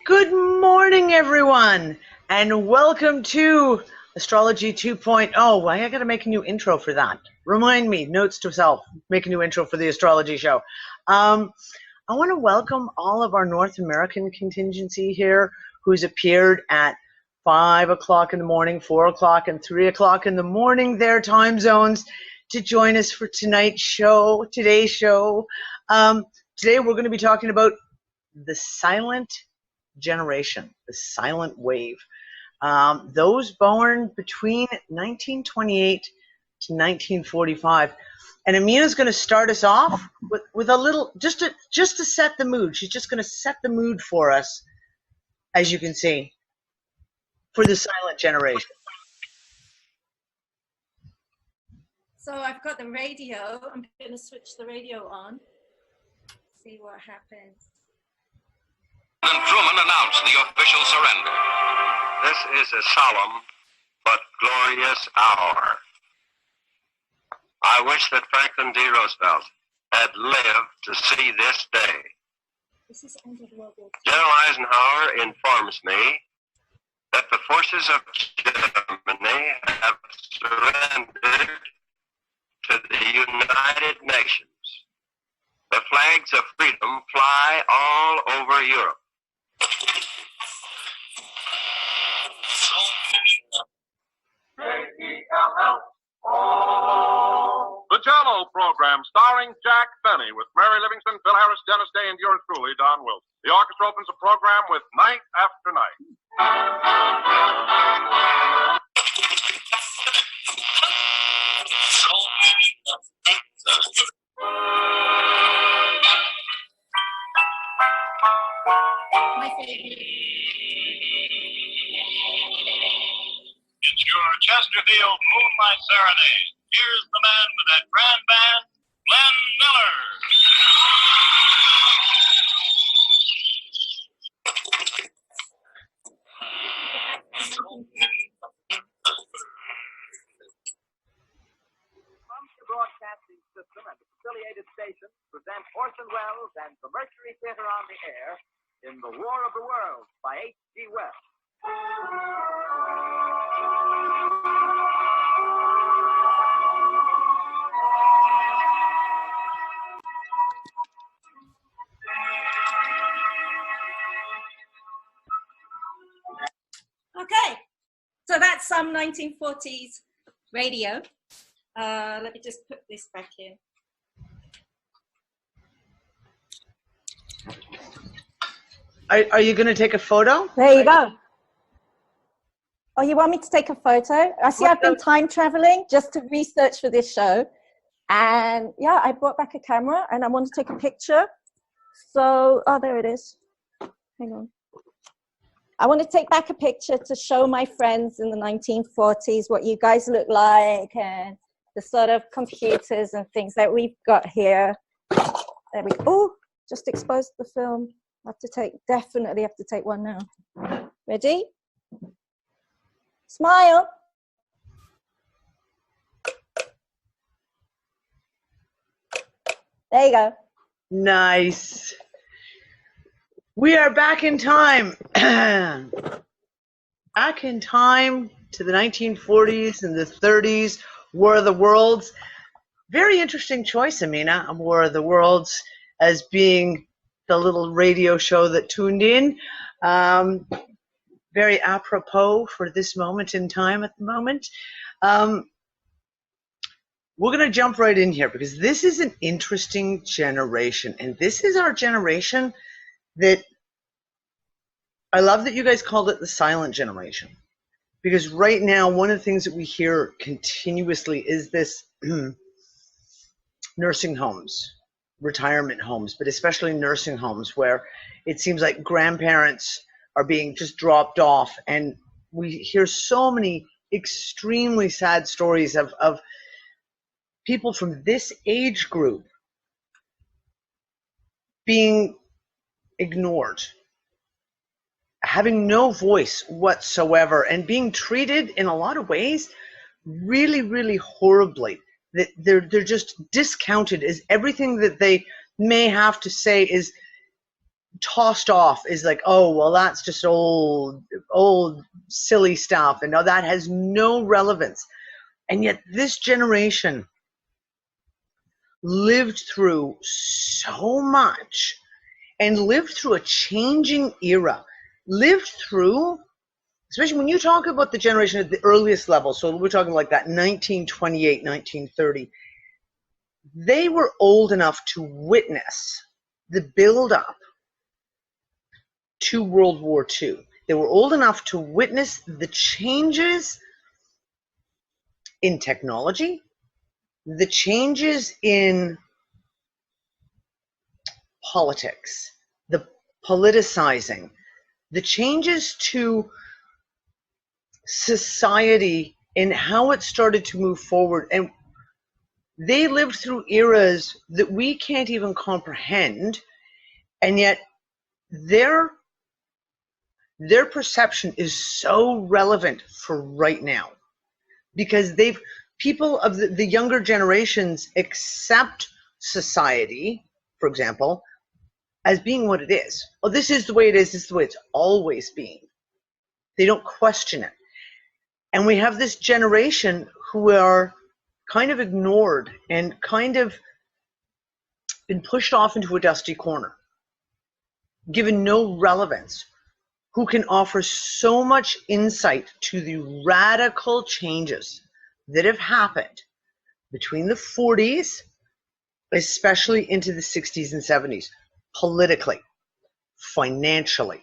Good morning, everyone, and welcome to Astrology 2.0. I got to make a new intro for that. Remind me, notes to self, make a new intro for the astrology show. I want to welcome all of our North American contingency here who's appeared at 5 o'clock in the morning, 4 o'clock, and 3 o'clock in the morning, their time zones, to join us for today's show. Today we're going to be talking about the silent generation, the silent wave. Those born between 1928 to 1945. And Amina's going to start us off with a little, just to set the mood. She's just going to set the mood for us, as you can see, for the silent generation. So I've got the radio. I'm going to switch the radio on. See what happens. And Truman announced the official surrender. This is a solemn but glorious hour. I wish that Franklin D. Roosevelt had lived to see this day. This is end of World War II. General Eisenhower informs me that the forces of Germany have surrendered to the United Nations. The flags of freedom fly all over Europe. The Jello program, starring Jack Benny, with Mary Livingston, Phil Harris, Dennis Day, and yours truly, Don Wilson. The orchestra opens the program with Night After Night. My favorite. It's your Chesterfield Moonlight Serenade. Here's the man with that grand band, Glenn Miller. The Broadcasting System and its affiliated stations present Orson Welles and the Mercury Theater on the Air in The War of the Worlds by H.G. Wells. Okay, so that's some 1940s radio. Let me just put this back in. Are you going to take a photo? There you go. Oh, you want me to take a photo? I see I've been time traveling just to research for this show. And yeah, I brought back a camera and I want to take a picture. So, oh, there it is. Hang on. I want to take back a picture to show my friends in the 1940s what you guys look like and the sort of computers and things that we've got here. There we go. Oh, just exposed the film. Definitely have to take one now. Ready? Smile. There you go. Nice. We are back in time. Back in time to the 1940s and the 30s, War of the Worlds. Very interesting choice, Amina, War of the Worlds as being the little radio show that tuned in. Very apropos for this moment in time at the moment. we're going to jump right in here because this is an interesting generation. And this is our generation that I love that you guys called it the silent generation. Because right now, one of the things that we hear continuously is this nursing homes, retirement homes, but especially nursing homes where it seems like grandparents are being just dropped off. And we hear so many extremely sad stories of people from this age group being ignored, having no voice whatsoever, and being treated in a lot of ways really, really horribly. That they're just discounted as everything that they may have to say is tossed off, is like, oh, well, that's just old silly stuff, and no, that has no relevance. And yet this generation lived through so much and lived through a changing era, lived through, especially when you talk about the generation at the earliest level, so we're talking like that 1928, 1930, they were old enough to witness the build-up to World War II. They were old enough to witness the changes in technology, the changes in politics, the politicizing, the changes to society and how it started to move forward. And they lived through eras that we can't even comprehend, and yet their perception is so relevant for right now, because people of the younger generations accept society, for example, as being what it is. Oh, this is the way it is. This is the way it's always been. They don't question it. And we have this generation who are kind of ignored and kind of been pushed off into a dusty corner, given no relevance, who can offer so much insight to the radical changes that have happened between the 40s, especially into the 60s and 70s, politically, financially,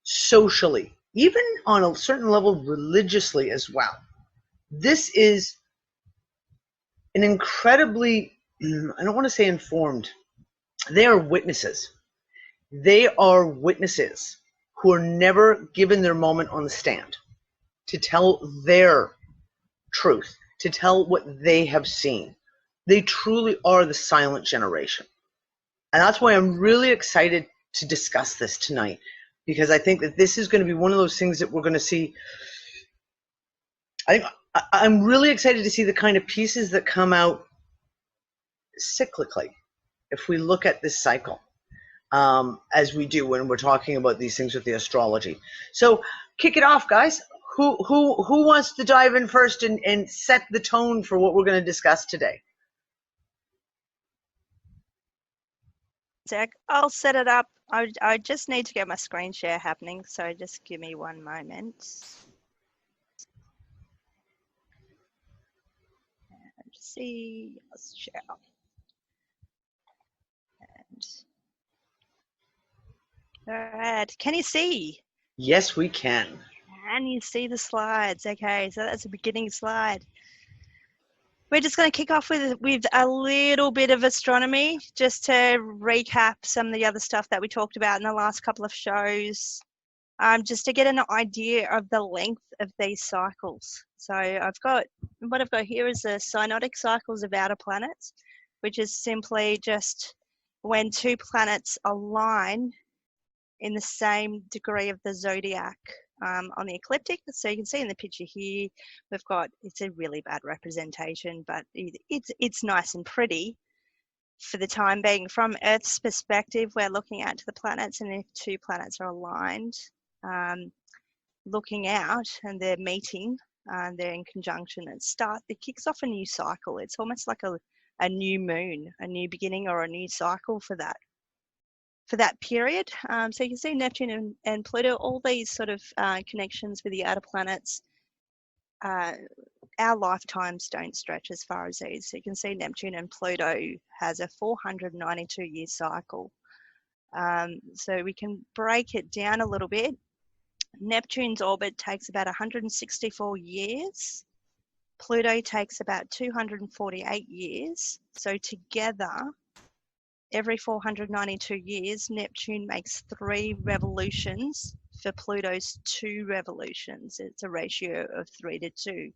socially, even on a certain level religiously as well. This is an incredibly, I don't want to say informed, they are witnesses. They are witnesses who are never given their moment on the stand to tell their truth, to tell what they have seen. They truly are the silent generation. And that's why I'm really excited to discuss this tonight, because I think that this is going to be one of those things that we're going to see. I'm really excited to see the kind of pieces that come out cyclically if we look at this cycle, as we do when we're talking about these things with the astrology. So kick it off, guys. Who wants to dive in first and set the tone for what we're going to discuss today? Zach, I'll set it up. I just need to get my screen share happening, so just give me one moment. And see, let's share. And all right, can you see? Yes, we can. Can you see the slides? Okay, so that's a beginning slide. We're just going to kick off with a little bit of astronomy, just to recap some of the other stuff that we talked about in the last couple of shows, just to get an idea of the length of these cycles. So what I've got here is the synodic cycles of outer planets, which is simply just when two planets align in the same degree of the zodiac. On the ecliptic, so you can see in the picture here, we've got, it's a really bad representation, but it's nice and pretty for the time being. From Earth's perspective, we're looking out to the planets, and if two planets are aligned, looking out, and they're meeting, they're in conjunction, it kicks off a new cycle. It's almost like a new moon, a new beginning, or a new cycle for that period. So you can see Neptune and Pluto, all these sort of connections with the outer planets our lifetimes don't stretch as far as these. So you can see Neptune and Pluto has a 492-year cycle. So we can break it down a little bit. Neptune's orbit takes about 164 years. Pluto takes about 248 years. So together, every 492 years, Neptune makes 3 revolutions for Pluto's 2 revolutions. It's a ratio of 3 to 2.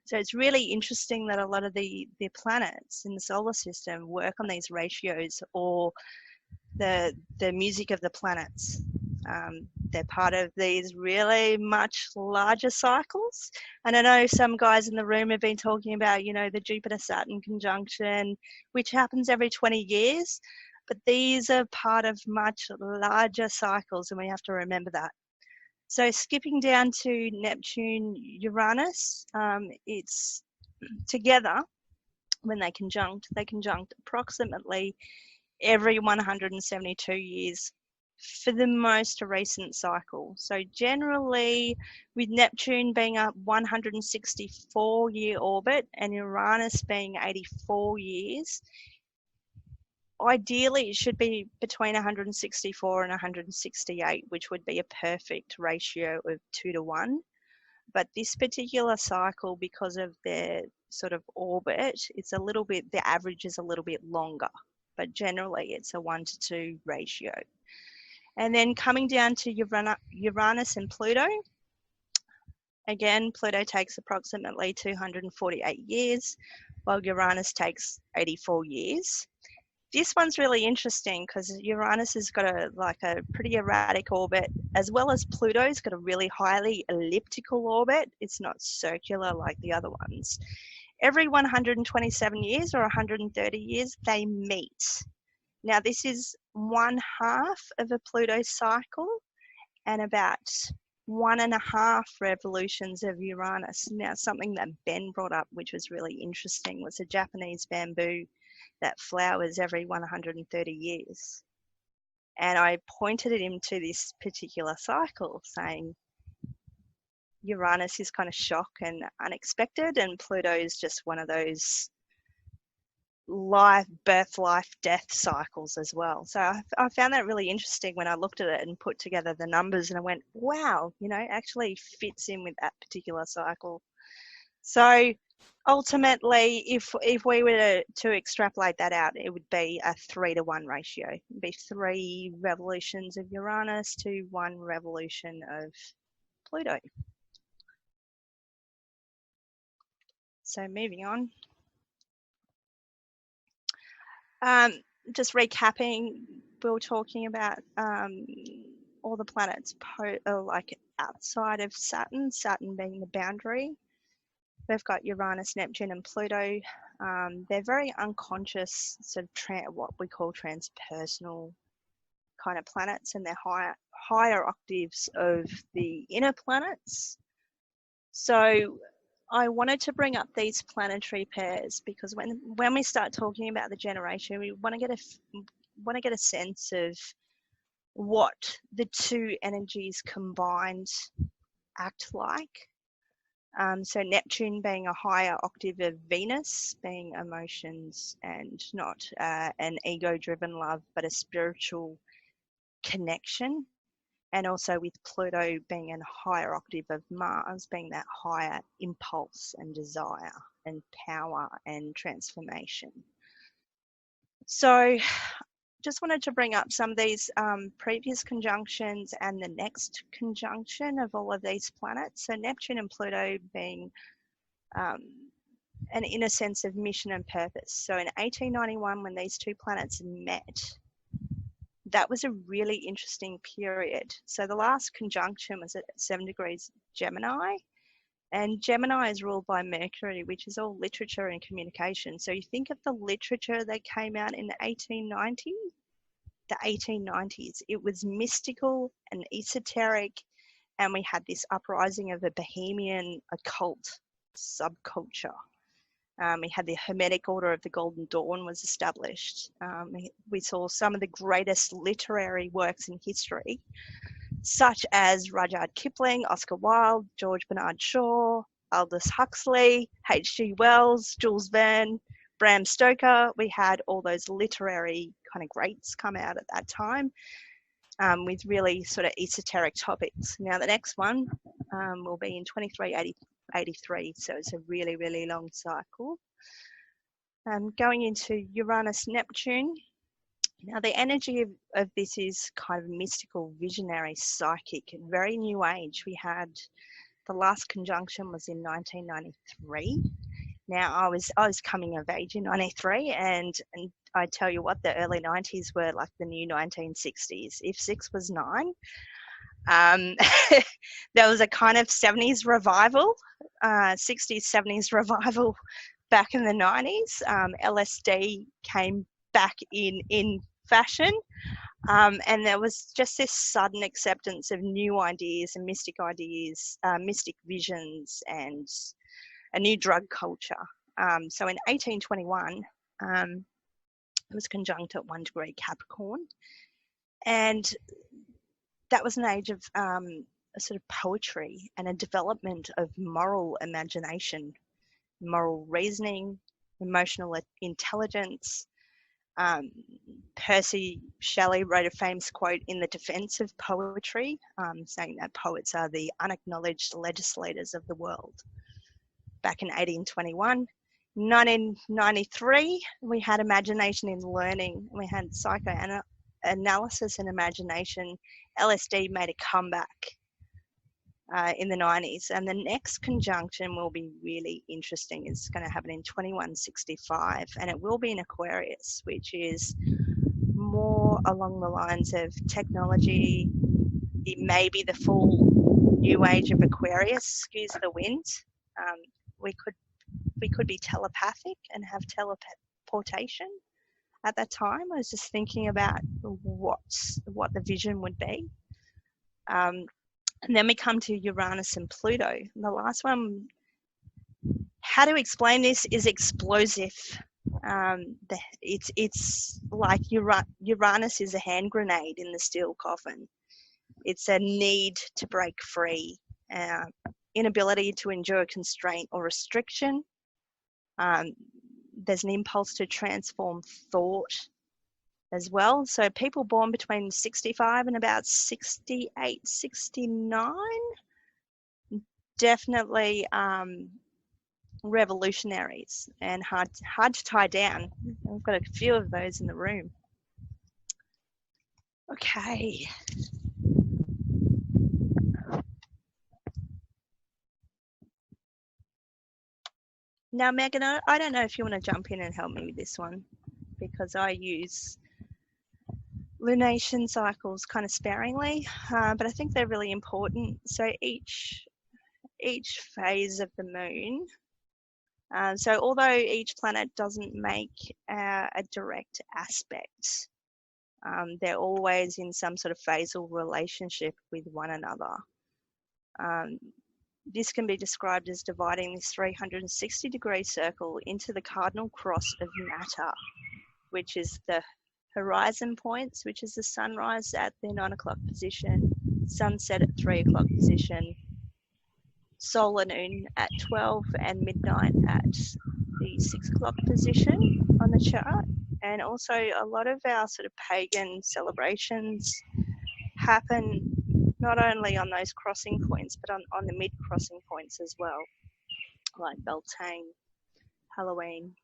So it's really interesting that a lot of the planets in the solar system work on these ratios, or the music of the planets. They're part of these really much larger cycles. And I know some guys in the room have been talking about, you know, the Jupiter-Saturn conjunction, which happens every 20 years. But these are part of much larger cycles, and we have to remember that. So skipping down to Neptune, Uranus, it's together when they conjunct approximately every 172 years for the most recent cycle. So generally, with Neptune being a 164-year orbit and Uranus being 84 years, ideally it should be between 164 and 168, which would be a perfect ratio of 2 to 1. But this particular cycle, because of their sort of orbit, it's a little bit, the average is a little bit longer, but generally it's a 1 to 2 ratio. And then coming down to Uranus and Pluto, again, Pluto takes approximately 248 years, while Uranus takes 84 years. This one's really interesting because Uranus has got a pretty erratic orbit, as well as Pluto's got a really highly elliptical orbit. It's not circular like the other ones. Every 127 years or 130 years, they meet. Now, this is 1/2 of a Pluto cycle and about 1.5 revolutions of Uranus. Now, something that Ben brought up, which was really interesting, was a Japanese bamboo that flowers every 130 years. And I pointed him to this particular cycle, saying Uranus is kind of shock and unexpected, and Pluto is just one of those birth, life, death cycles as well. So I found that really interesting when I looked at it and put together the numbers, and I went, wow, you know, actually fits in with that particular cycle. So ultimately, if we were to extrapolate that out, it would be a 3 to 1 ratio. It would be 3 revolutions of Uranus to 1 revolution of Pluto. So moving on. Just recapping, we were talking about all the planets like outside of Saturn, Saturn being the boundary. We've got Uranus, Neptune, and Pluto. They're very unconscious, sort of what we call transpersonal kind of planets, and they're higher octaves of the inner planets. So I wanted to bring up these planetary pairs because when we start talking about the generation, we want to get a sense of what the two energies combined act like. So Neptune being a higher octave of Venus, being emotions and not an ego-driven love, but a spiritual connection. And also with Pluto being a higher octave of Mars, being that higher impulse and desire and power and transformation. So just wanted to bring up some of these previous conjunctions and the next conjunction of all of these planets. So Neptune and Pluto being an inner sense of mission and purpose. So in 1891, when these two planets met, that was a really interesting period. So the last conjunction was at 7 degrees Gemini, and Gemini is ruled by Mercury, which is all literature and communication. So you think of the literature that came out in the 1890s, it was mystical and esoteric, and we had this uprising of a Bohemian occult subculture. We had the Hermetic Order of the Golden Dawn was established. We saw some of the greatest literary works in history, such as Rudyard Kipling, Oscar Wilde, George Bernard Shaw, Aldous Huxley, H.G. Wells, Jules Verne, Bram Stoker. We had all those literary kind of greats come out at that time with really sort of esoteric topics. Now the next one will be in 2383, so it's a really, really long cycle. Going into Uranus Neptune. Now the energy of this is kind of mystical, visionary, psychic, very new age. We had the last conjunction was in 1993. Now I was coming of age in 93, and I tell you what, the early 90s were like the new 1960s. If 6 was 9, there was a kind of 70s revival, 60s, 70s revival back in the 90s. LSD came back in fashion, and there was just this sudden acceptance of new ideas and mystic visions, and a new drug culture. So in 1821, it was conjunct at 1 degree Capricorn, and that was an age of a sort of poetry and a development of moral imagination, moral reasoning, emotional intelligence. Percy Shelley wrote a famous quote in the defense of poetry, saying that poets are the unacknowledged legislators of the world. Back in 1821. 1993, we had imagination in learning. We had psychoanalysis and imagination. LSD made a comeback in the 90s. And the next conjunction will be really interesting. It's going to happen in 2165, and it will be in Aquarius, which is more along the lines of technology. It may be the full new age of Aquarius, excuse the wind. We could be telepathic and have teleportation at that time. I was just thinking about what the vision would be. And then we come to Uranus and Pluto. And the last one, how to explain this, is explosive. It's like Uranus is a hand grenade in the steel coffin. It's a need to break free, inability to endure constraint or restriction. There's an impulse to transform thought as well. So people born between 65 and about 68, 69, definitely revolutionaries and hard to tie down. I've got a few of those in the room. Okay. Now, Megan, I don't know if you want to jump in and help me with this one, because I use lunation cycles kind of sparingly, but I think they're really important. So each phase of the moon, so although each planet doesn't make a direct aspect, they're always in some sort of phasal relationship with one another. This can be described as dividing this 360-degree circle into the cardinal cross of matter, which is the horizon points, which is the sunrise at the 9 o'clock position, sunset at 3 o'clock position, solar noon at 12, and midnight at the 6 o'clock position on the chart. And also a lot of our sort of pagan celebrations happen not only on those crossing points, but on the mid-crossing points as well, like Beltane, Halloween,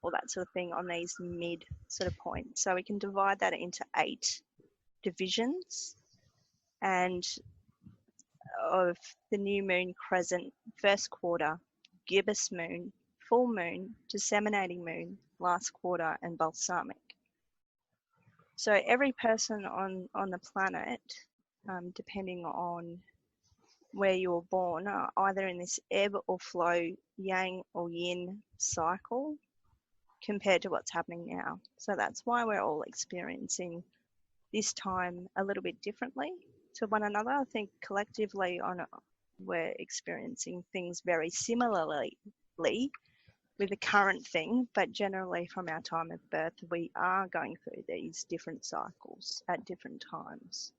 all that sort of thing on these mid sort of points. So we can divide that into 8 divisions, and of the new moon, crescent, first quarter, gibbous moon, full moon, disseminating moon, last quarter, and balsamic. So every person on the planet, depending on where you were born, are either in this ebb or flow, yang or yin cycle compared to what's happening now. So that's why we're all experiencing this time a little bit differently to one another. I think collectively we're experiencing things very similarly with the current thing, but generally from our time of birth, we are going through these different cycles at different times.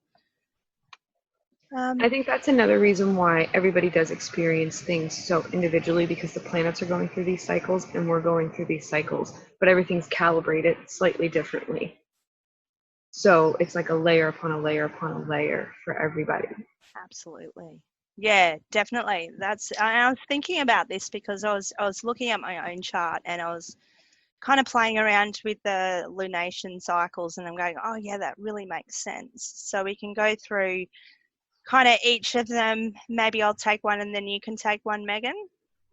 I think that's another reason why everybody does experience things so individually, because the planets are going through these cycles and we're going through these cycles, but everything's calibrated slightly differently. So it's like a layer upon a layer upon a layer for everybody. Absolutely. Yeah, definitely. I was thinking about this because I was looking at my own chart, and I was kind of playing around with the lunation cycles, and I'm going, oh yeah, that really makes sense. So we can go through kind of each of them. Maybe I'll take one and then you can take one, Megan.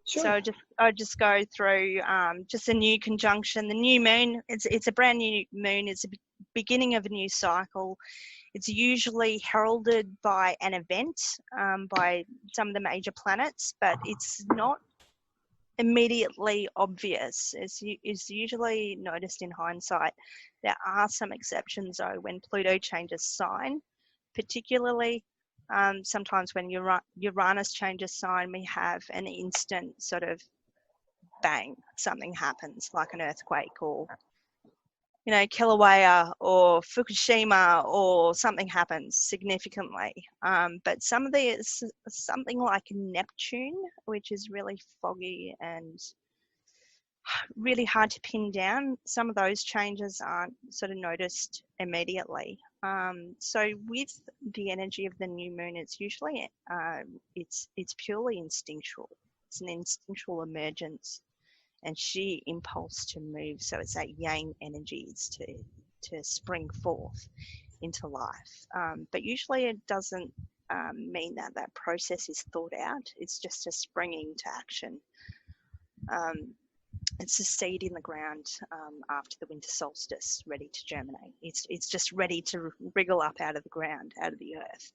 Sure. So I'll just go through just a new conjunction. The new moon, it's a brand new moon. It's a beginning of a new cycle. It's usually heralded by an event, by some of the major planets, but it's not immediately obvious. It's usually noticed in hindsight. There are some exceptions though when Pluto changes sign, particularly sometimes when Uranus changes sign, we have an instant sort of bang, something happens like an earthquake or Kilauea or Fukushima, or something happens significantly. But some of these, something like Neptune, which is really foggy and really hard to pin down, some of those changes aren't sort of noticed immediately. So with the energy of the new moon, it's usually it's purely instinctual. It's an instinctual emergence and sheer impulse to move. So it's that yang energies to spring forth into life. But usually it doesn't mean that that process is thought out. It's just a springing to action. It's a seed in the ground after the winter solstice, ready to germinate. It's just ready to wriggle up out of the ground, out of the earth.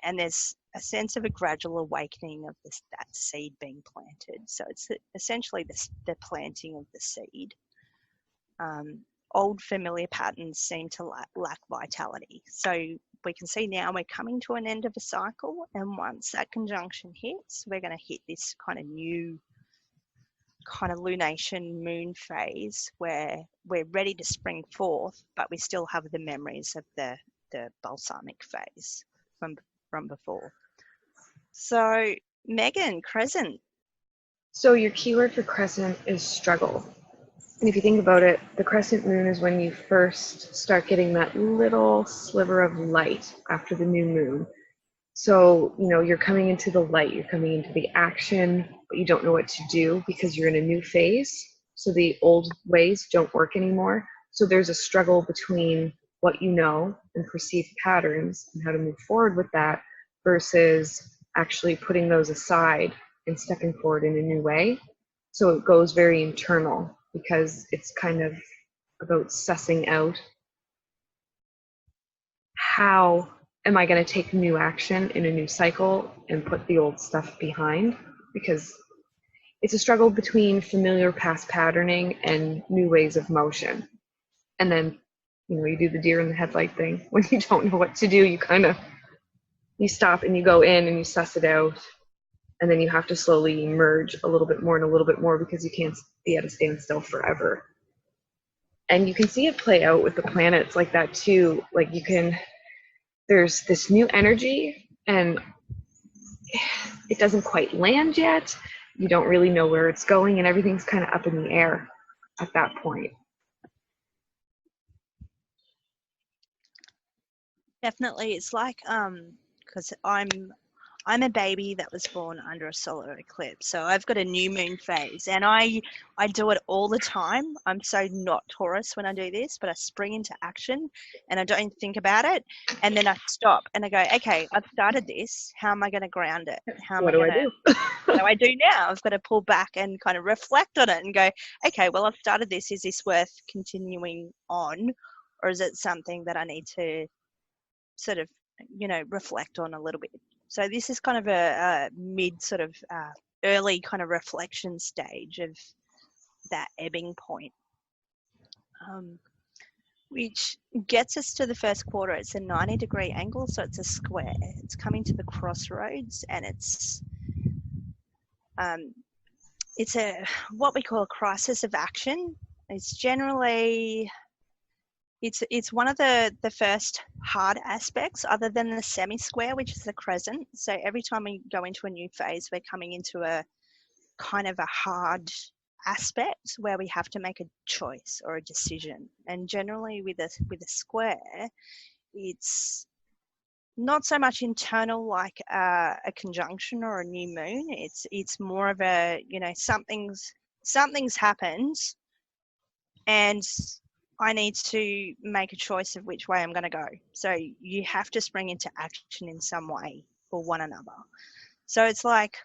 And there's a sense of a gradual awakening of that seed being planted. So it's essentially the planting of the seed. Old familiar patterns seem to lack vitality. So we can see now we're coming to an end of a cycle, and once that conjunction hits, we're going to hit this kind of new kind of lunation moon phase where we're ready to spring forth, but we still have the memories of the balsamic phase from before. So Megan, crescent. So your keyword for crescent is struggle. And if you think about it, the crescent moon is when you first start getting that little sliver of light after the new moon. So, you're coming into the light, you're coming into the action, but you don't know what to do because you're in a new phase. So the old ways don't work anymore. So there's a struggle between what you know and perceived patterns and how to move forward with that versus actually putting those aside and stepping forward in a new way. So it goes very internal because it's kind of about sussing out how am I going to take new action in a new cycle and put the old stuff behind, because it's a struggle between familiar past patterning and new ways of motion. And then, you do the deer in the headlight thing. When you don't know what to do, you stop and you go in and you suss it out. And then you have to slowly merge a little bit more and a little bit more because you can't be at a standstill forever. And you can see it play out with the planets like that too. Like there's this new energy and it doesn't quite land yet. You don't really know where it's going and everything's kind of up in the air at that point. Definitely. It's like, because I'm a baby that was born under a solar eclipse. So I've got a new moon phase and I do it all the time. I'm so not Taurus when I do this, but I spring into action and I don't think about it. And then I stop and I go, okay, I've started this. How am I going to ground it? What do I do now? I've got to pull back and kind of reflect on it and go, okay, well, I've started this. Is this worth continuing on? Or is it something that I need to sort of, reflect on a little bit? So this is kind of a mid sort of early kind of reflection stage of that ebbing point, which gets us to the first quarter. It's a 90-degree angle, so it's a square. It's coming to the crossroads, and it's a what we call a crisis of action. It's generally it's one of the first hard aspects, other than the semi-square, which is the crescent. So every time we go into a new phase, we're coming into a kind of a hard aspect where we have to make a choice or a decision. And generally with a square, it's not so much internal like a conjunction or a new moon. It's more of a, you know, something's happened and I need to make a choice of which way I'm going to go. So you have to spring into action in some way for one another. So it's like,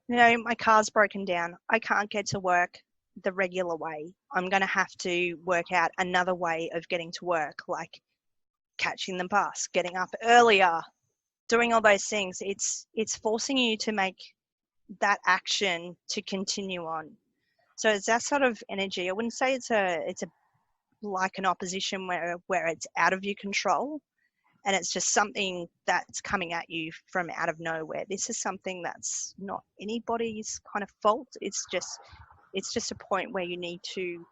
you know, my car's broken down. I can't get to work the regular way. I'm going to have to work out another way of getting to work, like catching the bus, getting up earlier, doing all those things. It's forcing you to make that action to continue on. So it's that sort of energy. I wouldn't say it's a like an opposition where it's out of your control and it's just something that's coming at you from out of nowhere. This is something that's not anybody's kind of fault. It's just a point where you need to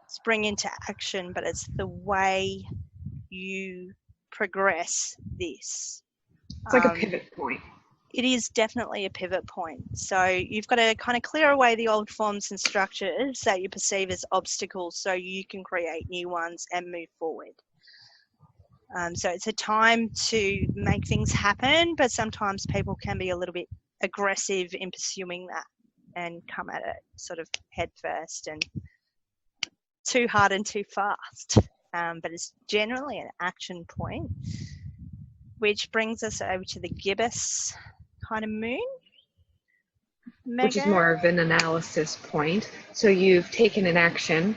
spring into action, but it's the way you progress this. It's like a pivot point. It is definitely a pivot point. So you've got to kind of clear away the old forms and structures that you perceive as obstacles so you can create new ones and move forward. So it's a time to make things happen, but sometimes people can be a little bit aggressive in pursuing that and come at it sort of head first and too hard and too fast. But it's generally an action point, which brings us over to the gibbous kind of moon. Megan? Which is more of an analysis point. So you've taken an action.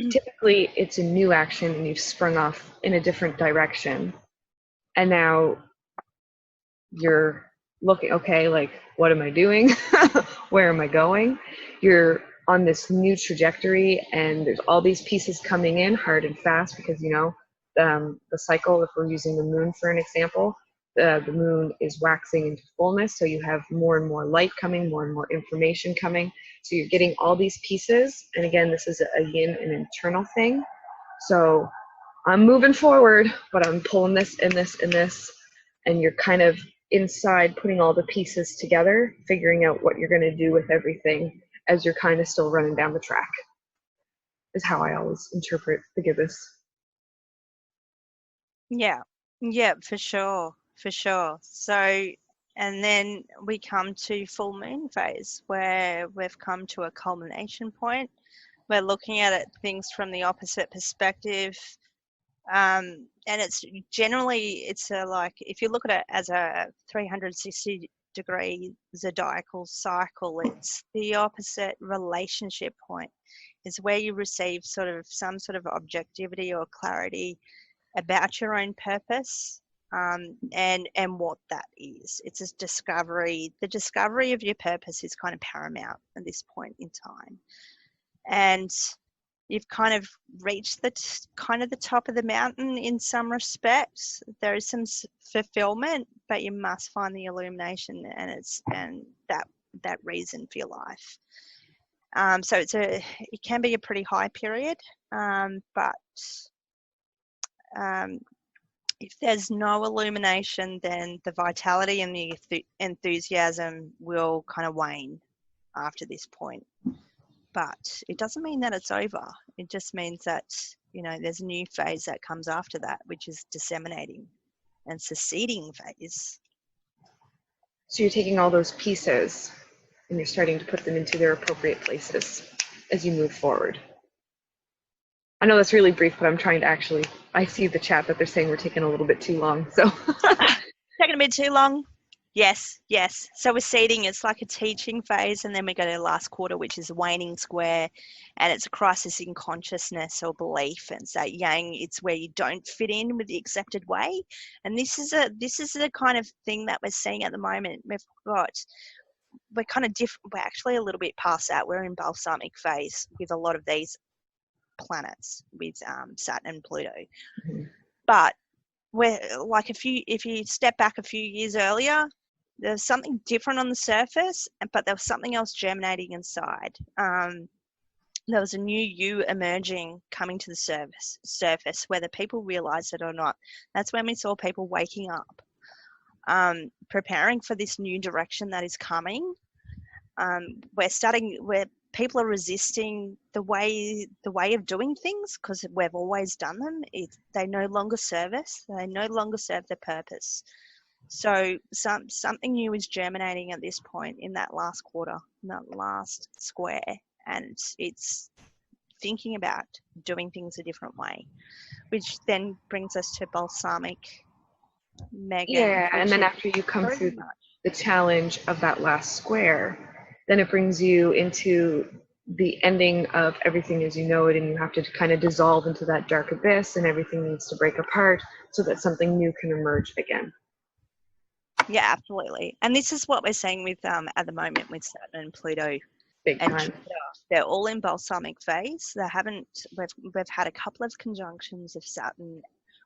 Typically, it's a new action and you've sprung off in a different direction. And now you're looking, okay, like, what am I doing? Where am I going? You're on this new trajectory and there's all these pieces coming in hard and fast because, you know, the cycle, if we're using the moon for an example, the moon is waxing into fullness, so you have more and more light coming, more and more information coming, so you're getting all these pieces. And again, this is a yin and internal thing, so I'm moving forward but I'm pulling this and this and this, and you're kind of inside putting all the pieces together, figuring out what you're going to do with everything as you're kind of still running down the track, is how I always interpret the gibbous. Yeah, for sure. So, and then we come to full moon phase where we've come to a culmination point. We're looking at it, things from the opposite perspective. And it's generally, like, if you look at it as a 360-degree zodiacal cycle, it's the opposite relationship point. Is where you receive some sort of objectivity or clarity about your own purpose. And what that is. It's a discovery. The discovery of your purpose is kind of paramount at this point in time. And you've kind of reached the top of the mountain in some respects. There is some fulfillment, but you must find the illumination and that reason for your life. So it can be a pretty high period, but if there's no illumination, then the vitality and the enthusiasm will kind of wane after this point. But it doesn't mean that it's over. It just means that, you know, there's a new phase that comes after that, which is disseminating and succeeding phase. So you're taking all those pieces and you're starting to put them into their appropriate places as you move forward. I know that's really brief, but I'm trying to actually, I see the chat that they're saying we're taking a little bit too long, so. Taking a bit too long? Yes. So we're seeding, it's like a teaching phase, and then we go to the last quarter, which is a waning square, and it's a crisis in consciousness or belief. And so yang, it's where you don't fit in with the accepted way. And this is the kind of thing that we're seeing at the moment. We're kind of different. We're actually a little bit past that. We're in balsamic phase with a lot of these planets with Saturn and Pluto. Mm-hmm. But we're like, if you step back a few years earlier, there's something different on the surface, but there was something else germinating inside. there was a new you emerging, coming to the surface, whether people realized it or not. That's when we saw people waking up, preparing for this new direction that is coming. Where people are resisting the way of doing things because we've always done them. They no longer serve us. They no longer serve their purpose. So something new is germinating at this point in that last quarter, in that last square, and it's thinking about doing things a different way, which then brings us to balsamic Megan. Yeah, and then after you come through the challenge of that last square, then it brings you into the ending of everything as you know it, and you have to kind of dissolve into that dark abyss, and everything needs to break apart so that something new can emerge again. Yeah, absolutely. And this is what we're seeing with at the moment with Saturn and Pluto. Big and time. Jupiter. They're all in balsamic phase. We've had a couple of conjunctions of Saturn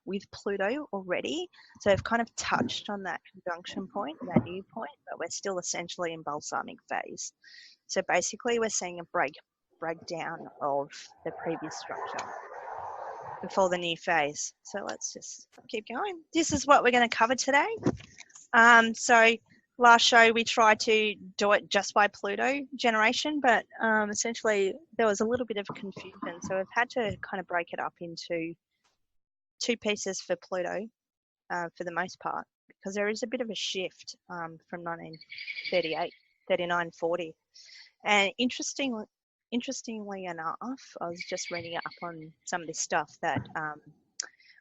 with Pluto already. So they've kind of touched on that conjunction point, that new point, but we're still essentially in balsamic phase. So basically we're seeing a breakdown of the previous structure before the new phase. So let's just keep going. This is what we're going to cover today. So last show we tried to do it just by Pluto generation, but essentially there was a little bit of confusion. So we've had to kind of break it up into two pieces for Pluto for the most part, because there is a bit of a shift from 1938, 39, 40. And interestingly enough, I was just reading up on some of this stuff that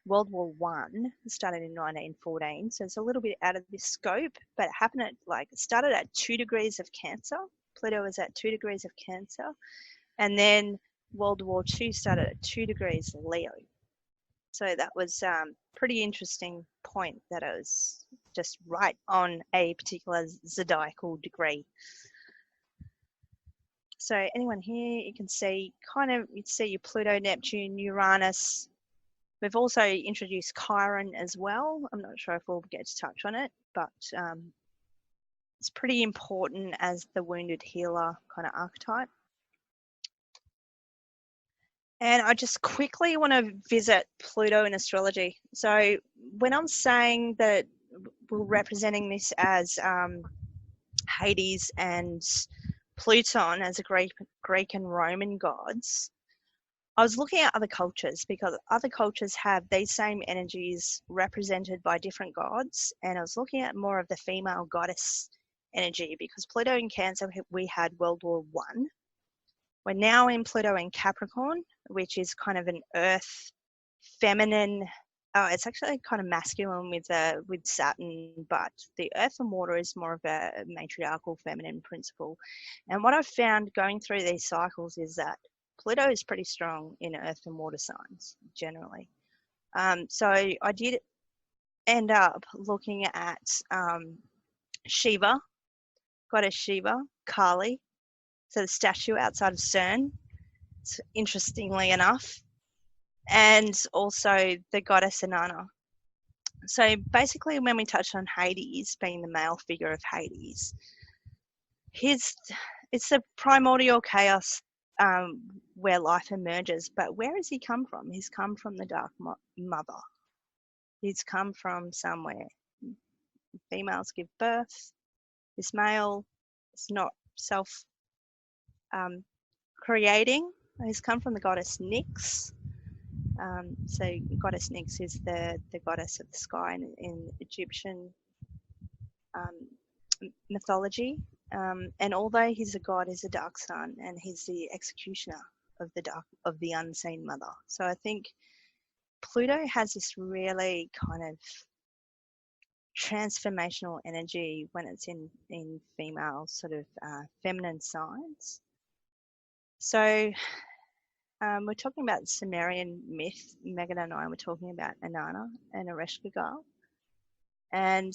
World War One started in 1914, so it's a little bit out of this scope, but it happened at started at 2 degrees of Cancer. Pluto was at 2 degrees of Cancer, and then World War II started at 2 degrees Leo. So that was pretty interesting point that it was just right on a particular zodiacal degree. So anyone here, you can see you'd see your Pluto, Neptune, Uranus. We've also introduced Chiron as well. I'm not sure if we'll get to touch on it, but it's pretty important as the wounded healer kind of archetype. And I just quickly want to visit Pluto in astrology. So when I'm saying that we're representing this as Hades and Pluton as a Greek and Roman gods, I was looking at other cultures because other cultures have these same energies represented by different gods. And I was looking at more of the female goddess energy because Pluto in Cancer, we had World War One. We're now in Pluto in Capricorn, which is kind of an earth feminine. It's actually kind of masculine with Saturn, but the earth and water is more of a matriarchal feminine principle. And what I've found going through these cycles is that Pluto is pretty strong in earth and water signs generally. So I did end up looking at Shiva, goddess Shiva, Kali, so the statue outside of CERN, interestingly enough, and also the goddess Inanna. So basically when we touch on Hades being the male figure of Hades, it's the primordial chaos where life emerges, but where has he come from? He's come from the Dark Mother. He's come from somewhere. Females give birth. This male is not self-creating. He's come from the goddess Nyx. So goddess Nyx is the goddess of the sky in Egyptian mythology. And although he's a god, he's a dark sun, and he's the executioner of the unseen mother. So I think Pluto has this really kind of transformational energy when it's in female sort of feminine signs. So we're talking about Sumerian myth. Megan and I were talking about Inanna and Ereshkigal. And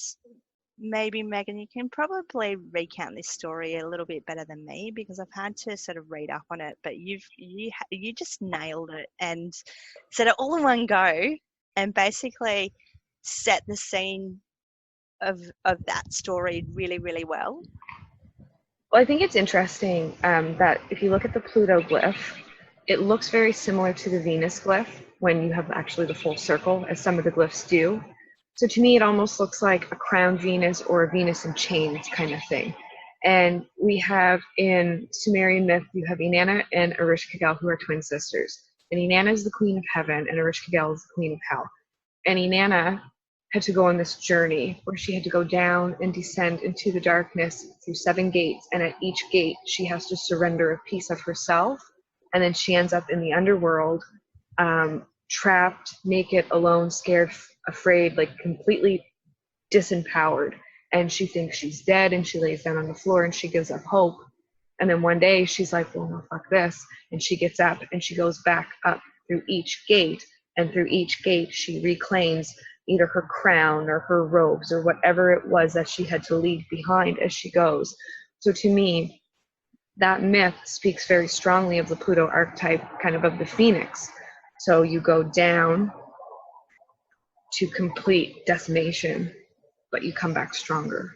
maybe Megan, you can probably recount this story a little bit better than me because I've had to sort of read up on it, but you just nailed it and said it all in one go and basically set the scene of that story really, really well. Well, I think it's interesting that if you look at the Pluto glyph, it looks very similar to the Venus glyph when you have actually the full circle, as some of the glyphs do. So to me, it almost looks like a crowned Venus or a Venus in chains kind of thing. And we have in Sumerian myth, you have Inanna and Ereshkigal, who are twin sisters. And Inanna is the queen of heaven, and Ereshkigal is the queen of hell. And Inanna had to go on this journey where she had to go down and descend into the darkness through 7 gates. And at each gate, she has to surrender a piece of herself. And then she ends up in the underworld, trapped, naked, alone, scared, afraid, like completely disempowered. And she thinks she's dead, and she lays down on the floor and she gives up hope. And then one day she's like, well, no, fuck this. And she gets up and she goes back up through each gate. And through each gate, she reclaims either her crown or her robes or whatever it was that she had to leave behind as she goes. So to me, that myth speaks very strongly of the Pluto archetype, kind of the phoenix. So you go down to complete decimation, but you come back stronger.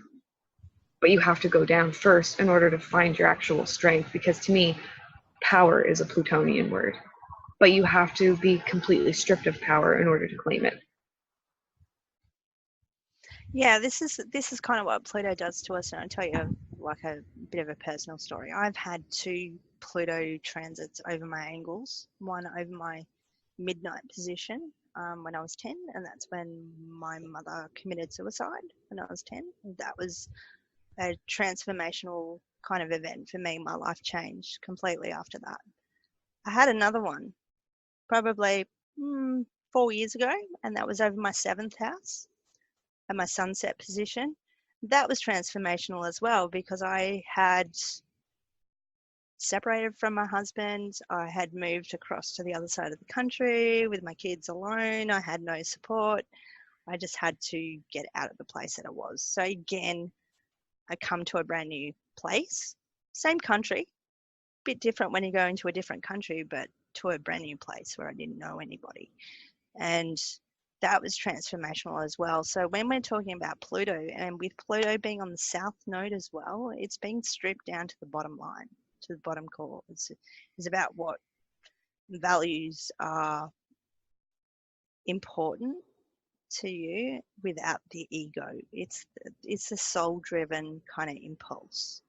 But you have to go down first in order to find your actual strength, because to me, power is a Plutonian word. But you have to be completely stripped of power in order to claim it. Yeah, this is kind of what Pluto does to us, and I'll tell you like a bit of a personal story. I've had 2 Pluto transits over my angles, one over my midnight position when I was 10, and that's when my mother committed suicide when I was 10. That was a transformational kind of event for me. My life changed completely after that. I had another one probably 4 years ago, and that was over my 7th house at my sunset position. That was transformational as well, because I had separated from my husband. I had moved across to the other side of the country with my kids alone. I had no support. I just had to get out of the place that I was. So again, I come to a brand new place, same country, bit different when you go into a different country, but to a brand new place where I didn't know anybody. And that was transformational as well. So when we're talking about Pluto, and with Pluto being on the south node as well, it's being stripped down to the bottom line, to the bottom core. It's about what values are important to you without the ego. It's a soul-driven kind of impulse.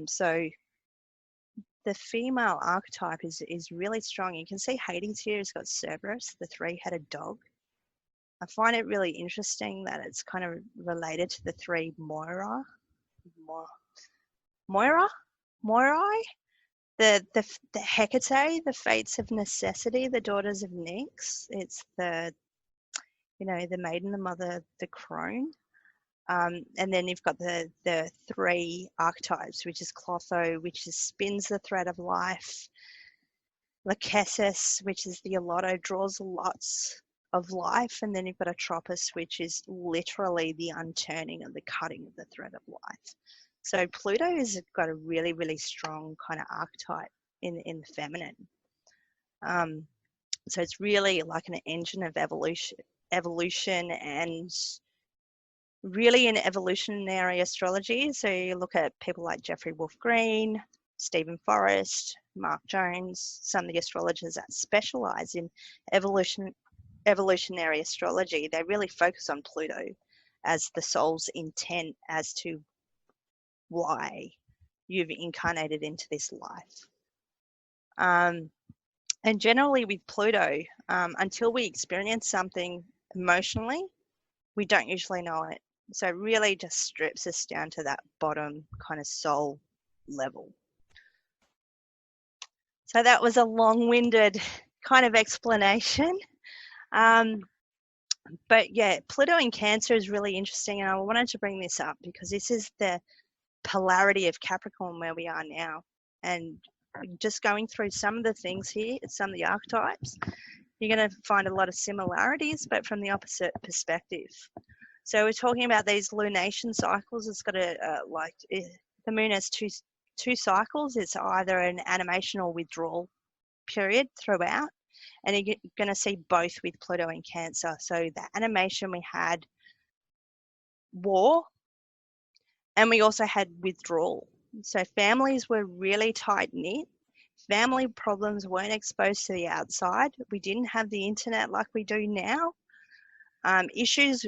So the female archetype is really strong. You can see Hades here has got Cerberus, the 3-headed dog. I find it really interesting that it's kind of related to the 3 Moirai, the Hecate, the fates of necessity, the daughters of Nyx. It's the maiden, the mother, the crone. And then you've got the 3 archetypes, which is Clotho, which spins the thread of life. Lachesis, which is the Allotto, draws lots of life. And then you've got Atropos, which is literally the unturning of the cutting of the thread of life. So Pluto has got a really, really strong kind of archetype in the feminine. So it's really like an engine of evolution and really in evolutionary astrology. So you look at people like Jeffrey Wolf Green, Stephen Forrest, Mark Jones, some of the astrologers that specialize in evolutionary astrology. They really focus on Pluto as the soul's intent as to why you've incarnated into this life. And generally with Pluto, until we experience something emotionally, we don't usually know it. So it really just strips us down to that bottom kind of soul level. So that was a long-winded kind of explanation. But yeah, Pluto in Cancer is really interesting, and I wanted to bring this up because this is the polarity of Capricorn where we are now. And just going through some of the things here, some of the archetypes, you're going to find a lot of similarities, but from the opposite perspective. So we're talking about these lunation cycles. It's got the moon has two cycles. It's either an animation or withdrawal period throughout, and you're going to see both with Pluto in Cancer. So the animation, we had war, and we also had withdrawal. So families were really tight knit. family problems weren't exposed to the outside. We didn't have the internet like we do now. Issues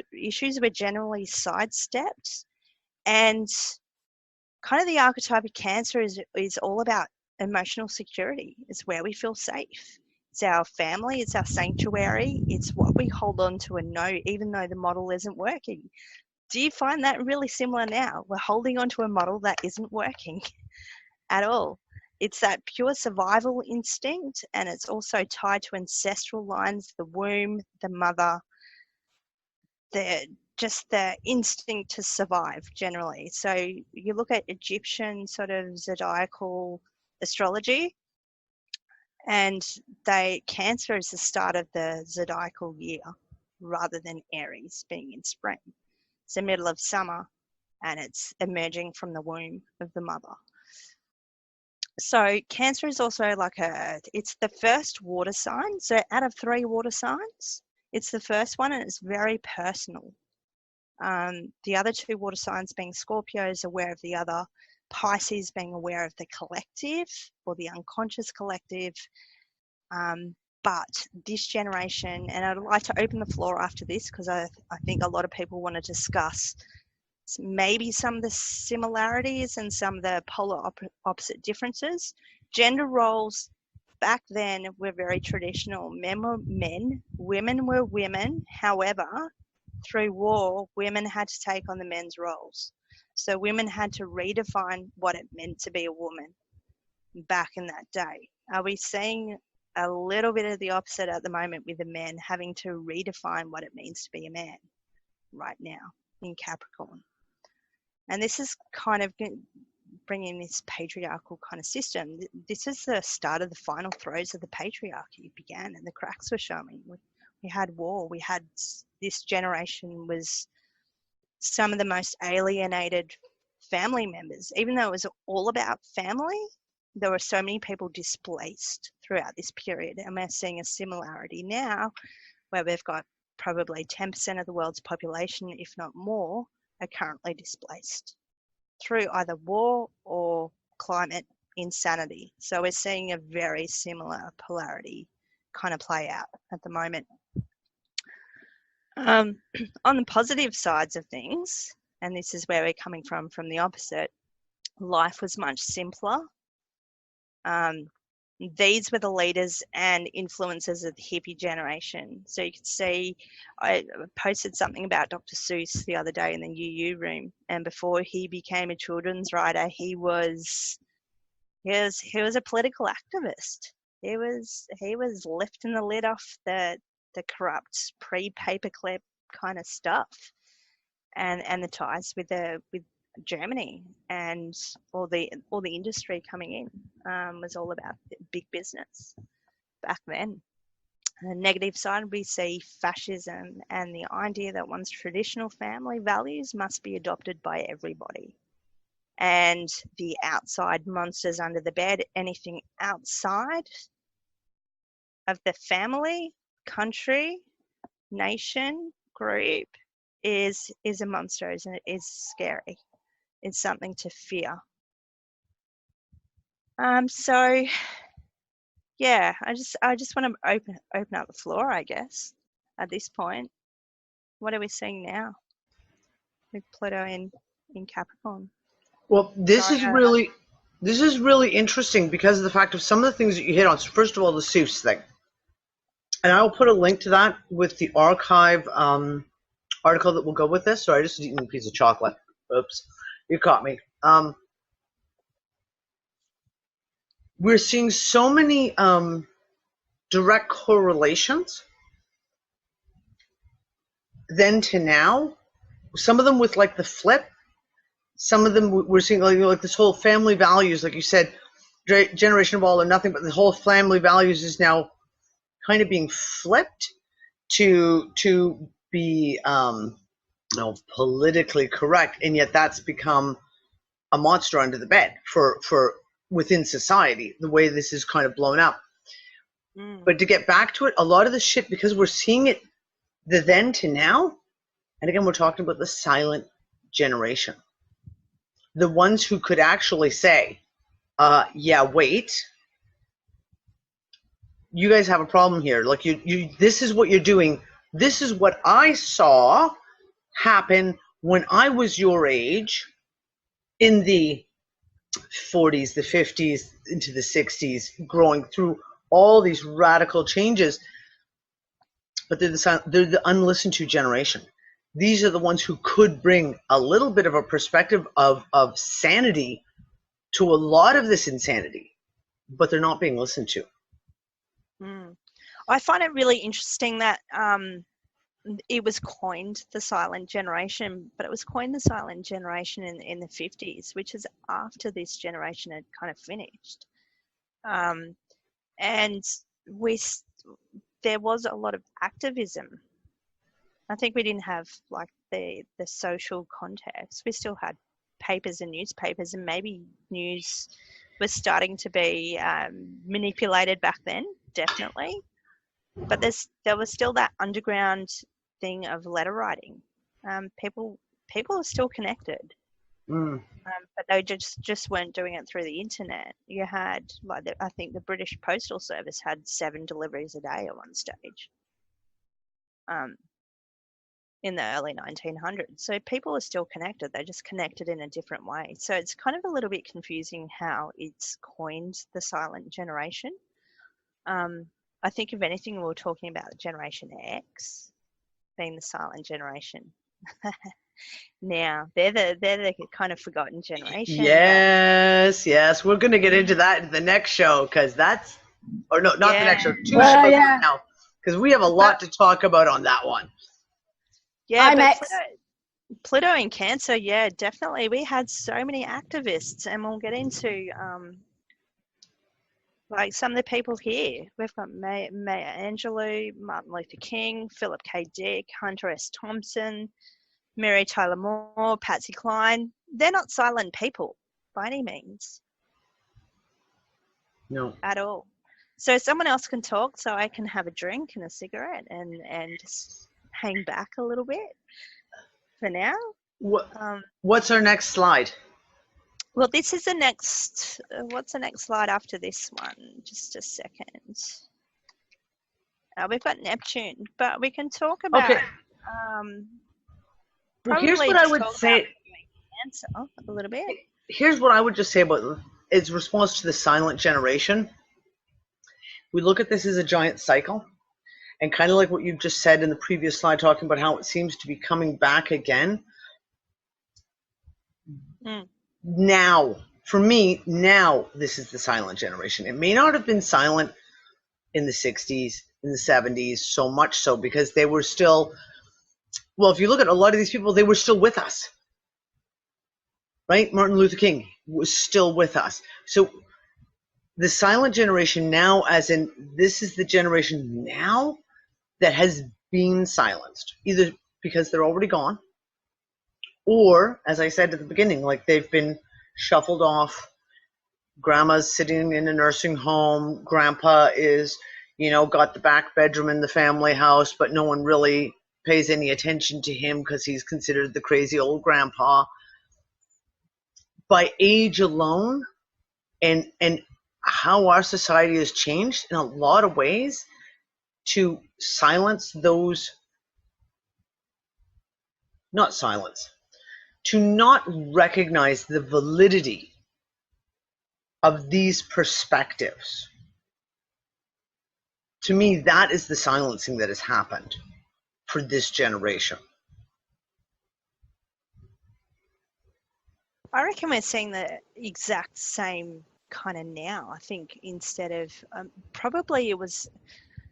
were generally sidestepped, and kind of the archetype of Cancer is all about emotional security. It's where we feel safe. It's our family, it's our sanctuary, it's what we hold on to and know, even though the model isn't working. Do you find that really similar now? We're holding on to a model that isn't working at all. It's that pure survival instinct, and it's also tied to ancestral lines, the womb, the mother, just the instinct to survive generally. So you look at Egyptian sort of zodiacal astrology, and Cancer is the start of the zodiacal year rather than Aries being in spring. It's the middle of summer, and it's emerging from the womb of the mother. So Cancer is also it's the first water sign. So out of 3 water signs, it's the first one, and it's very personal. The other 2 water signs being Scorpio is aware of the other, Pisces being aware of the collective or the unconscious collective. But this generation, and I'd like to open the floor after this because I think a lot of people want to discuss maybe some of the similarities and some of the polar opposite differences. Gender roles back then were very traditional. Men were men, women were women. However, through war, women had to take on the men's roles. So women had to redefine what it meant to be a woman back in that day. Are we seeing a little bit of the opposite at the moment with the men having to redefine what it means to be a man right now in Capricorn? And this is kind of bringing this patriarchal kind of system. This is the start of the final throes of the patriarchy began, and the cracks were showing. We had war. We had, this generation was some of the most alienated family members. Even though it was all about family, there were so many people displaced throughout this period. And we're seeing a similarity now where we've got probably 10% of the world's population, if not more, are currently displaced through either war or climate insanity. So we're seeing a very similar polarity kind of play out at the moment. On the positive sides of things, and this is where we're coming from the opposite, life was much simpler. These were the leaders and influencers of the hippie generation. So you could see, I posted something about Dr. Seuss the other day in the UU room, and before he became a children's writer, he was a political activist. He was lifting the lid off the corrupt pre-paperclip kind of stuff, and the ties with Germany and all the industry coming in was all about big business back then. On the negative side, we see fascism and the idea that one's traditional family values must be adopted by everybody. And the outside monsters under the bed, anything outside of the family, country, nation, group is a monster, is scary. It's something to fear. So yeah, I just want to open up the floor, I guess, at this point. What are we seeing now with Pluto in Capricorn? Well, this is really interesting because of the fact of some of the things that you hit on. So first of all, the Seuss thing. And I'll put a link to that with the archive article that will go with this. Sorry, I just eaten a piece of chocolate. Oops, you caught me. We're seeing so many direct correlations then to now. Some of them with like the flip. Some of them we're seeing like this whole family values, like you said, generation of all or nothing, but the whole family values is now kind of being flipped to be politically correct, and yet that's become a monster under the bed for within society, the way this is kind of blown up. But to get back to it, a lot of the shit, because we're seeing it the then to now, and again, we're talking about the silent generation, the ones who could actually say, yeah, wait, you guys have a problem here. Like you this is what you're doing. This is what I saw happen when I was your age in the 40s, the 50s, into the 60s, growing through all these radical changes. But they're the unlistened to generation. These are the ones who could bring a little bit of a perspective of sanity to a lot of this insanity, but they're not being listened to. I find it really interesting that it was coined the silent generation, but it was coined the silent generation in the 50s, which is after this generation had kind of finished. And there was a lot of activism. I think we didn't have like the social context. We still had papers and newspapers, and maybe news was starting to be manipulated back then, definitely. But there was still that underground thing of letter writing. People are still connected, but they just weren't doing it through the internet. You had I think the British Postal Service had 7 deliveries a day at one stage. In the early 1900s. So people are still connected. They're just connected in a different way. So it's kind of a little bit confusing how it's coined the silent generation. I think if anything, we were talking about Generation X being the silent generation. Now they're the kind of forgotten generation. Yes. We're going to get into that in the next show, because that's, or no, not the next show, 2 shows right now, because we have a lot to talk about on that one. Yeah, but Pluto in Cancer, yeah, definitely. We had so many activists, and we'll get into like some of the people here. We've got Maya Angelou, Martin Luther King, Philip K. Dick, Hunter S. Thompson, Mary Tyler Moore, Patsy Cline. They're not silent people by any means. No. At all. So someone else can talk, so I can have a drink and a cigarette and just hang back a little bit for now. What's our next slide? Well, this is the next. What's the next slide after this one? Just a second. We've got Neptune, but we can talk about. Okay. Well, here's what I would say. Cancer a little bit. Here's what I would just say about its response to the silent generation. We look at this as a giant cycle. And kind of like what you just said in the previous slide, talking about how it seems to be coming back again. Now, for me, now this is the silent generation. It may not have been silent in the 60s, in the 70s, so much so, because they were still, well, if you look at a lot of these people, they were still with us. Right? Martin Luther King was still with us. So the silent generation now, as in this is the generation now that has been silenced, either because they're already gone, or, as I said at the beginning, like they've been shuffled off. Grandma's sitting in a nursing home. Grandpa is, got the back bedroom in the family house, but no one really pays any attention to him because he's considered the crazy old grandpa. By age alone, and how our society has changed in a lot of ways, to silence those, to not recognize the validity of these perspectives. To me, that is the silencing that has happened for this generation. I reckon we're seeing the exact same kind of now. I think instead of, probably it was,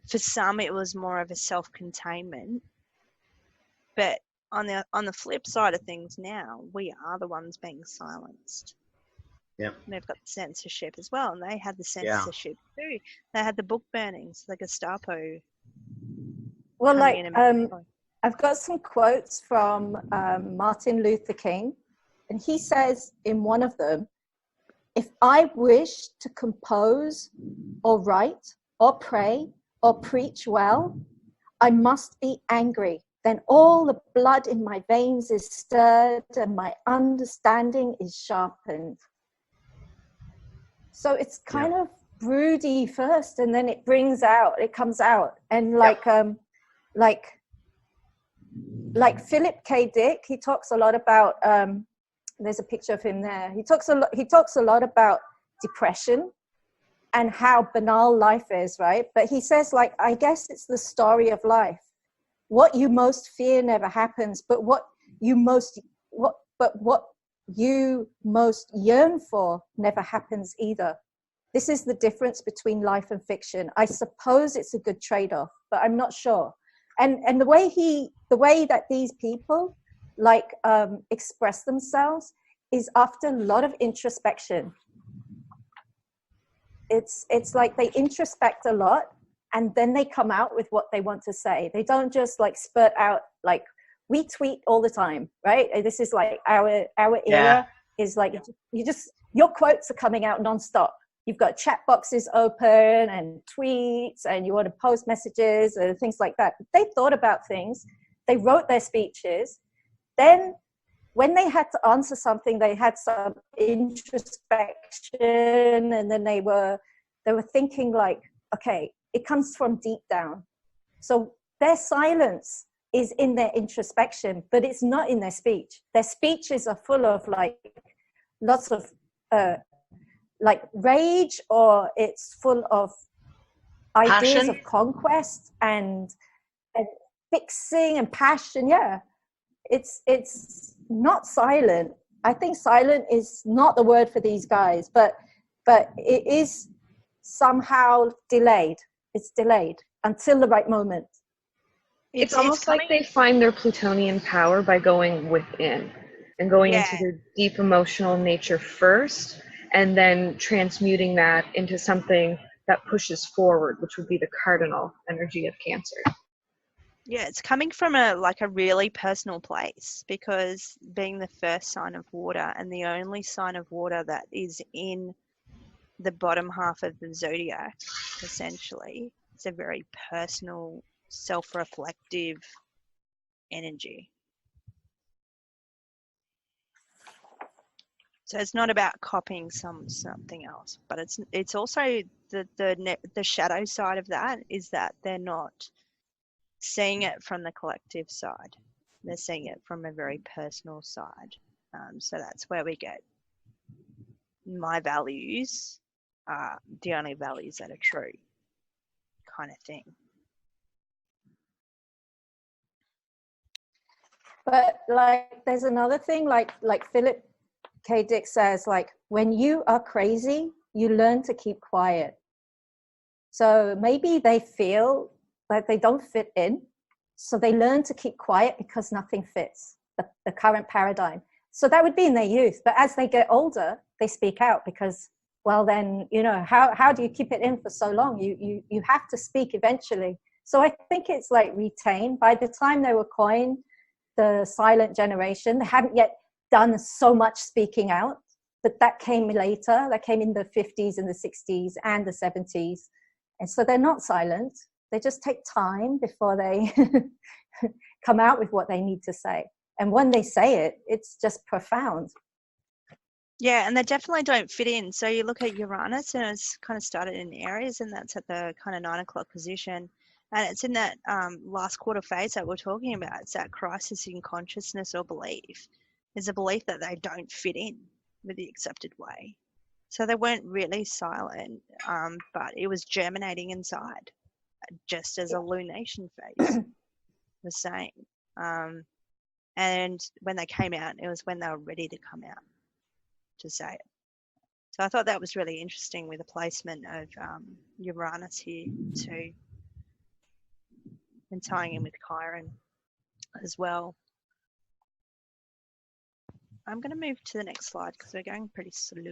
for some, it was more of a self-containment. But on the flip side of things now, we are the ones being silenced. Yeah. They've got the censorship as well, and they had the censorship too. They had the book burnings, the Gestapo. Well, like, I've got some quotes from Martin Luther King, and he says in one of them, "If I wish to compose or write or pray or preach well, I must be angry. Then all the blood in my veins is stirred and my understanding is sharpened." So it's kind of broody first, and then it comes out. And like Philip K. Dick, he talks a lot about, there's a picture of him there. He talks a lot about depression and how banal life is, right? But he says, like, I guess it's the story of life. What you most fear never happens, but what you most yearn for never happens either. This is the difference between life and fiction. I suppose it's a good trade-off, but I'm not sure. And the way that these people like express themselves is after a lot of introspection. It's like they introspect a lot, and then they come out with what they want to say. They don't just like spurt out, like we tweet all the time, right? This is like our era is like your quotes are coming out nonstop. You've got chat boxes open and tweets, and you want to post messages and things like that. They thought about things. They wrote their speeches. Then when they had to answer something, they had some introspection, and then they were thinking like, okay, it comes from deep down. So their silence is in their introspection, but it's not in their speech. Their speeches are full of like lots of like rage, or it's full of ideas passion of conquest and fixing and passion. Yeah, it's not silent. I think silent is not the word for these guys, but it is somehow delayed. It's delayed until the right moment. It's almost like they find their Plutonian power by going within and going into their deep emotional nature first, and then transmuting that into something that pushes forward, which would be the cardinal energy of Cancer. Yeah, it's coming from a really personal place, because being the first sign of water and the only sign of water that is in the bottom half of the zodiac, essentially, it's a very personal, self-reflective energy. So it's not about copying something else, but it's also the shadow side of that is that they're not seeing it from the collective side. They're seeing it from a very personal side. So that's where we get my values are the only values that are true kind of thing. But like there's another thing, like Philip K. Dick says, like when you are crazy, you learn to keep quiet. So maybe they feel like they don't fit in, so they learn to keep quiet because nothing fits the current paradigm. So that would be in their youth, but as they get older, they speak out because, well, then, you know, how do you keep it in for so long? You have to speak eventually. So I think it's like retained. By the time they were coined, the silent generation, they hadn't yet done so much speaking out, but that came later. That came in the 50s and the 60s and the 70s. And so they're not silent. They just take time before they come out with what they need to say. And when they say it, it's just profound. Yeah, and they definitely don't fit in. So you look at Uranus, and it's kind of started in Aries, and that's at the kind of 9 o'clock position. And it's in that last quarter phase that we're talking about. It's that crisis in consciousness or belief. There's a belief that they don't fit in with the accepted way. So they weren't really silent, but it was germinating inside, just as a lunation phase was saying. And when they came out, it was when they were ready to come out to say it. So I thought that was really interesting with the placement of Uranus here too, and tying in with Chiron as well. I'm going to move to the next slide because we're going pretty slow.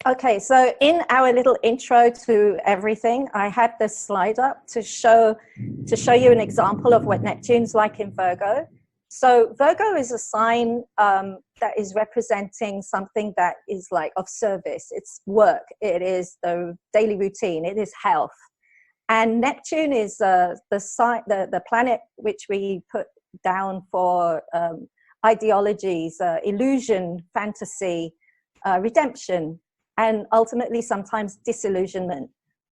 Okay, so in our little intro to everything, I had this slide up to show you an example of what Neptune's like in Virgo. So Virgo is a sign that is representing something that is like of service. It's work. It is the daily routine. It is health. And Neptune is the planet which we put down for ideologies, illusion, fantasy, redemption, and ultimately sometimes disillusionment.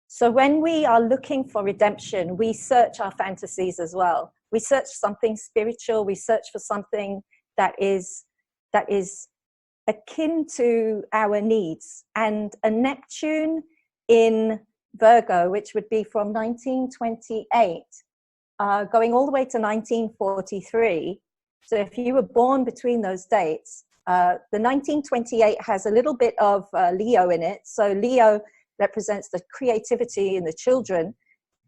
So when we are looking for redemption, we search our fantasies as well. We search something spiritual. We search for something that is akin to our needs. And a Neptune in Virgo, which would be from 1928, going all the way to 1943. So if you were born between those dates, the 1928 has a little bit of Leo in it. So Leo represents the creativity in the children.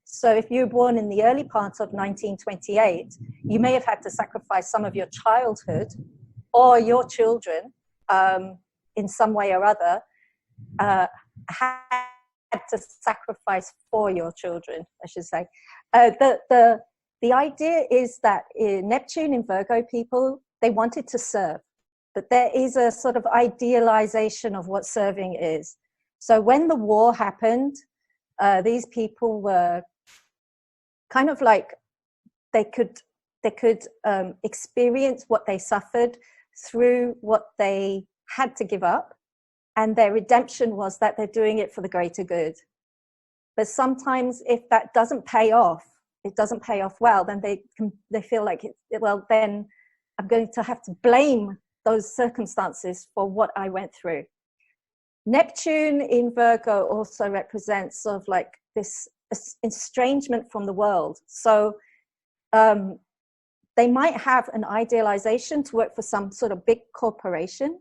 So if you were born in the early part of 1928, you may have had to sacrifice some of your childhood or your children in some way or other, had to sacrifice for your children, I should say. The idea is that Neptune in Virgo people, they wanted to serve, but there is a sort of idealization of what serving is. So when the war happened, these people were kind of like, they could experience what they suffered through what they had to give up, and their redemption was that they're doing it for the greater good. But sometimes if that doesn't pay off, it doesn't pay off well, then they feel like, well, then I'm going to have to blame those circumstances for what I went through. Neptune in Virgo also represents sort of like this estrangement from the world. So they might have an idealization to work for some sort of big corporation,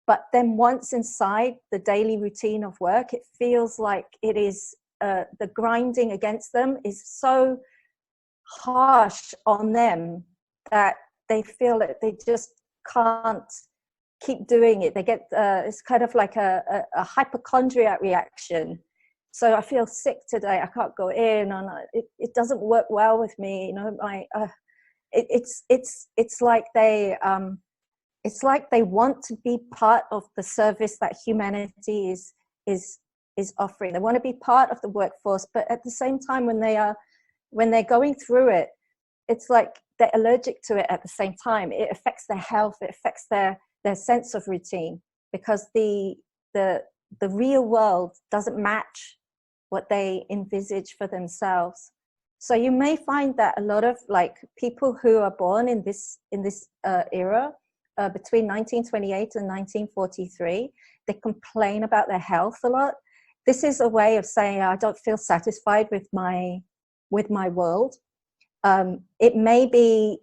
but then once inside the daily routine of work, it feels like it is the grinding against them is so harsh on them that they feel that they just can't keep doing it. They get it's kind of like a hypochondriac reaction. So I feel sick today, I can't go in, and it doesn't work well with me, you know. It's like they want to be part of the service that humanity is offering. They want to be part of the workforce, but at the same time, when they're going through it, it's like they're allergic to it at the same time. It affects their health, it affects their sense of routine, because the real world doesn't match what they envisage for themselves. So you may find that a lot of like people who are born in this era between 1928 and 1943, they complain about their health a lot. This is a way of saying, I don't feel satisfied with my world. It may be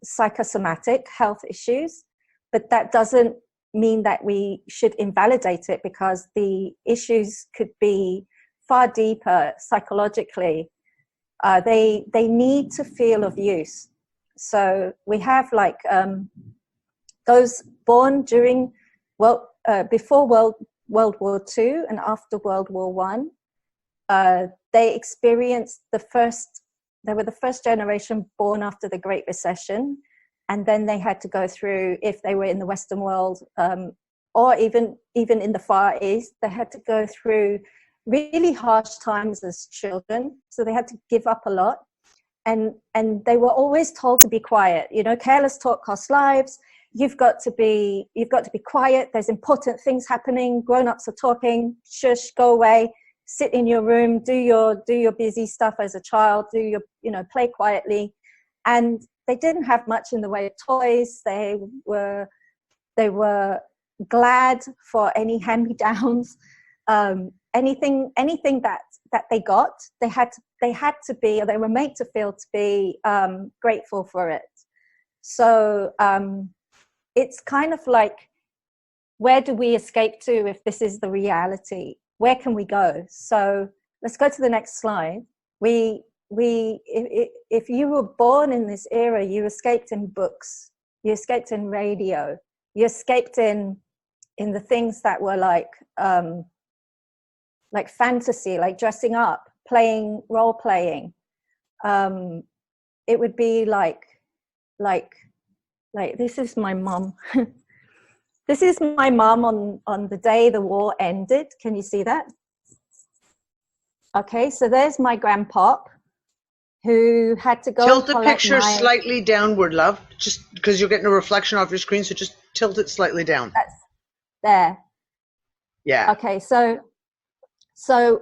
psychosomatic health issues, but that doesn't mean that we should invalidate it, because the issues could be far deeper psychologically. They need to feel of use. So we have like those born during before World War II and after World War I. They experienced they were the first generation born after the Great Recession, and then they had to go through, if they were in the Western world or even in the Far East, they had to go through really harsh times as children. So they had to give up a lot, and they were always told to be quiet. You know, careless talk costs lives. You've got to be quiet. There's important things happening. Grown-ups are talking. Shush, go away. Sit in your room. Do your busy stuff as a child. Play quietly. And they didn't have much in the way of toys. They were glad for any hand-me-downs. Anything that they got, they had to be, or they were made to feel to be grateful for it. So it's kind of like, where do we escape to if this is the reality? Where can we go? So let's go to the next slide. If you were born in this era, you escaped in books, you escaped in radio, you escaped in the things that were like fantasy, like dressing up, playing, role playing. It would be like this is my mom. This is my mom on the day the war ended. Can you see that? Okay, so there's my grandpa who had to go. Tilt the picture slightly downward, love, just because you're getting a reflection off your screen, so just tilt it slightly down. there. Yeah. Okay, so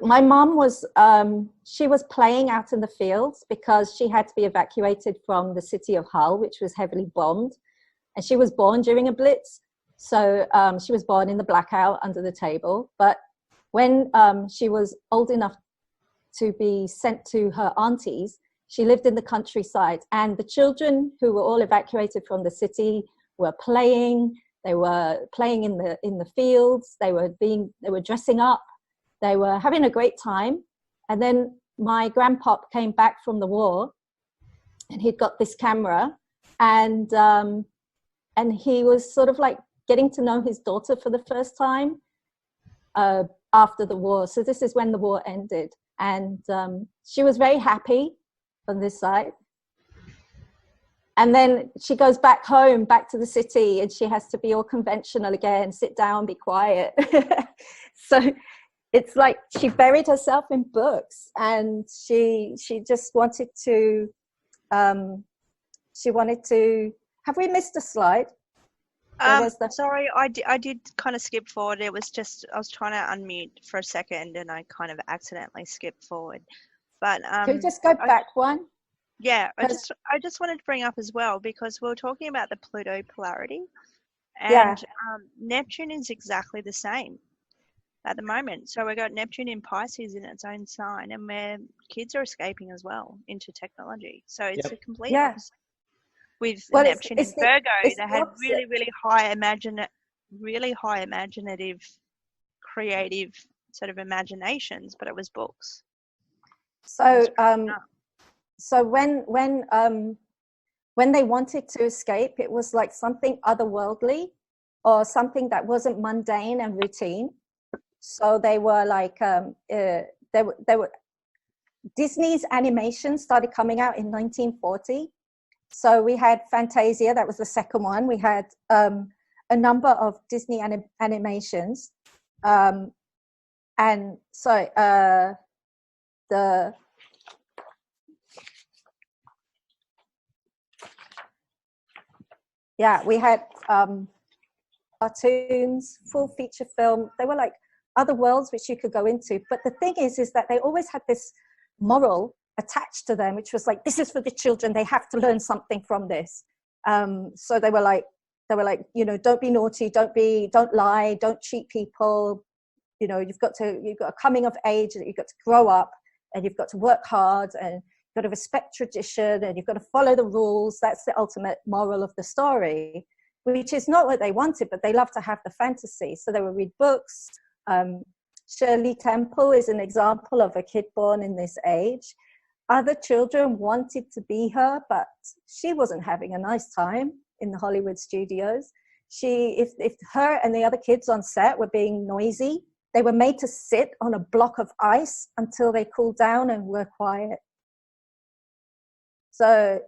my mom was, she was playing out in the fields because she had to be evacuated from the city of Hull, which was heavily bombed. And she was born during a blitz. So she was born in the blackout under the table. But when she was old enough to be sent to her aunties, she lived in the countryside. And the children who were all evacuated from the city were playing. They were playing in the fields. They were dressing up. They were having a great time. And then my grandpop came back from the war, and he'd got this camera, and he was sort of like getting to know his daughter for the first time after the war. So this is when the war ended, and she was very happy on this side. And then she goes back home, back to the city, and she has to be all conventional again, sit down, be quiet. So it's like she buried herself in books, and she just wanted to, have we missed a slide? Sorry, I did kind of skip forward. It was just, I was trying to unmute for a second and I kind of accidentally skipped forward. But can we just go back one? Yeah, I just wanted to bring up as well, because we were talking about the Pluto polarity, and Neptune is exactly the same at the moment. So we got Neptune in Pisces in its own sign, and where kids are escaping as had into technology. So it's a complete opposite. With Neptune in Virgo, they had really high imaginative, creative sort of imaginations, but it was books. So when they wanted to escape, it was like something otherworldly or something that wasn't mundane and routine. So they were like, Disney's animation started coming out in 1940. So we had Fantasia, that was the second one. We had a number of Disney animations. And so we had cartoons, full feature film. They were like other worlds which you could go into. But the thing is that they always had this moral attached to them, which was like, this is for the children. They have to learn something from this. So they were like, you know, don't be naughty, don't lie, don't cheat people. You know, you've got a coming of age, and you've got to grow up, and you've got to work hard, and you've got to respect tradition, and you've got to follow the rules. That's the ultimate moral of the story, which is not what they wanted, but they love to have the fantasy. So they would read books. Shirley Temple is an example of a kid born in this age. Other children wanted to be her, but she wasn't having a nice time in the Hollywood studios. If her and the other kids on set were being noisy, they were made to sit on a block of ice until they cooled down and were quiet. So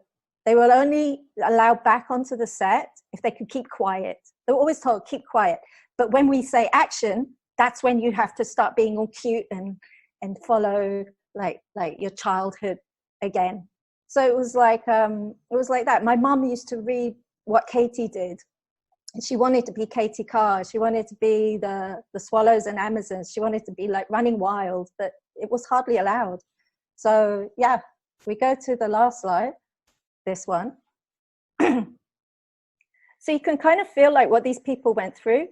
they were only allowed back onto the set if they could keep quiet. They were always told, keep quiet. But when we say action, that's when you have to start being all cute and follow like your childhood again. So it was like that. My mom used to read what Katie did, and she wanted to be Katie Carr. She wanted to be the Swallows and Amazons. She wanted to be like running wild, but it was hardly allowed. So yeah, we go to the last slide, this one. So you can kind of feel like what these people went through.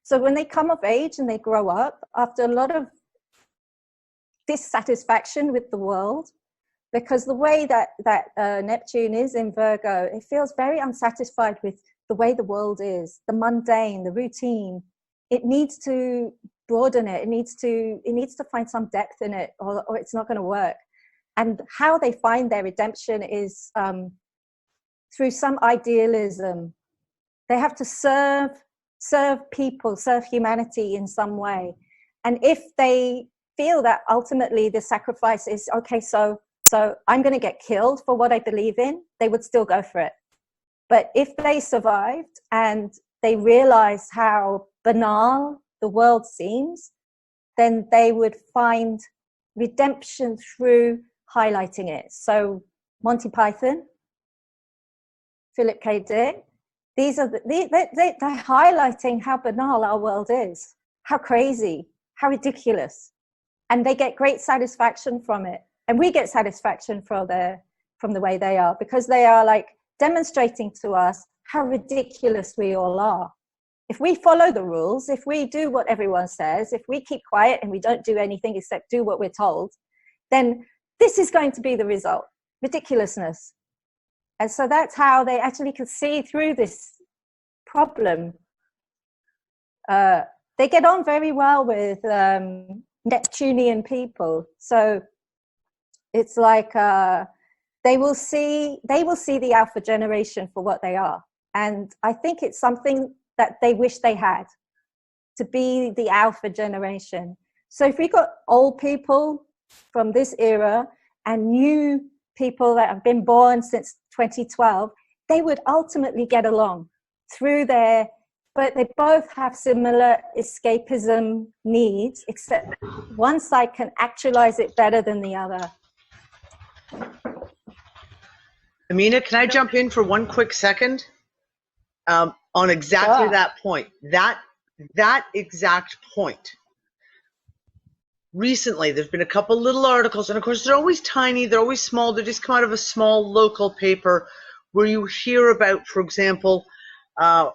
So when they come of age and they grow up, after a lot of dissatisfaction with the world, because the way that Neptune is in Virgo, it feels very unsatisfied with the way the world is, the mundane, the routine. It needs to broaden it. It needs to find some depth in it, or it's not going to work. And how they find their redemption is through some idealism. They have to serve people, serve humanity in some way. And if they feel that ultimately the sacrifice is, okay, so I'm going to get killed for what I believe in, they would still go for it. But if they survived and they realized how banal the world seems, then they would find redemption through highlighting it. So Monty Python, Philip K. Dick, these are they're highlighting how banal our world is, how crazy, how ridiculous, and they get great satisfaction from it, and we get satisfaction from the way they are, because they are like demonstrating to us how ridiculous we all are. If we follow the rules, if we do what everyone says, if we keep quiet and we don't do anything except do what we're told, then this is going to be the result, ridiculousness. And so that's how they actually could see through this problem. They get on very well with Neptunian people. So it's like they will see the alpha generation for what they are. And I think it's something that they wish they had, to be the alpha generation. So if we got old people from this era and new people that have been born since 2012, they would ultimately get along through but they both have similar escapism needs, except one side can actualize it better than the other. Amina, can I jump in for one quick second? On exactly Sure. that point, that exact point. Recently, there's been a couple little articles, and of course, they're always tiny, they're always small, they just come out of a small local paper where you hear about, for example, a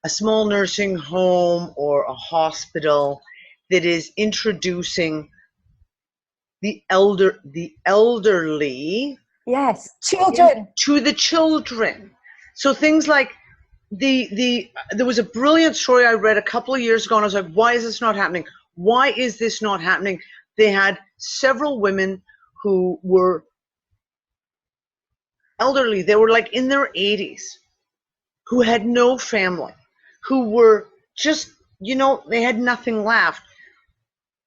small nursing home or a hospital that is introducing the elderly, yes, children, to the children. So things like there was a brilliant story I read a couple of years ago, and I was like, why is this not happening? Why is this not happening? They had several women who were elderly. They were like in their 80s, who had no family, who were just, they had nothing left.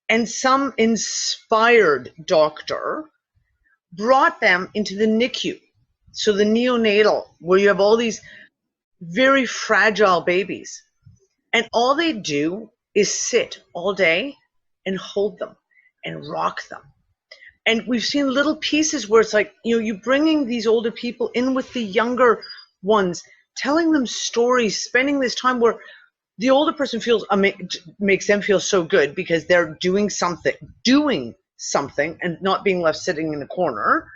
And some inspired doctor brought them into the NICU. So the neonatal, where you have all these very fragile babies. And all they do is sit all day and hold them and rock them. And we've seen little pieces where it's like, you're bringing these older people in with the younger ones, telling them stories, spending this time where the older person feels, makes them feel so good because they're doing something and not being left sitting in the corner,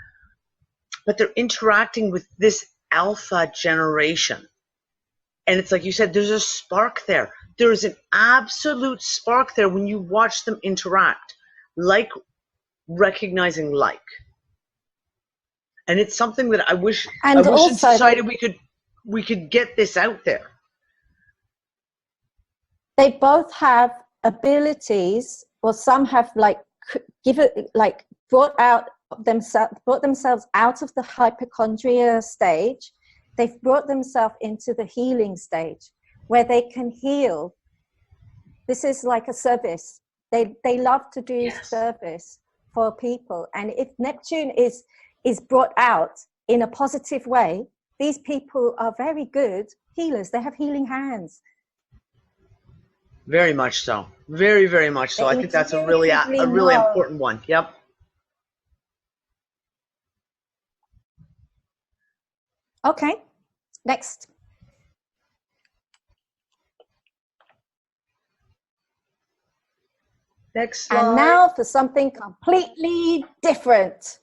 but they're interacting with this alpha generation. And it's like you said, there's a spark there. There is an absolute spark there when you watch them interact, like recognizing like. And it's something that I wish in society we could get this out there. They both have abilities, or some have brought themselves out of the hypochondria stage. They've brought themselves into the healing stage where they can heal. This is like a service. They love to do service for people. And if Neptune is brought out in a positive way, these people are very good healers. They have healing hands. Very much so. Very, very much so. I think that's a really important one. Yep. Okay, next. Next slide. And now for something completely different.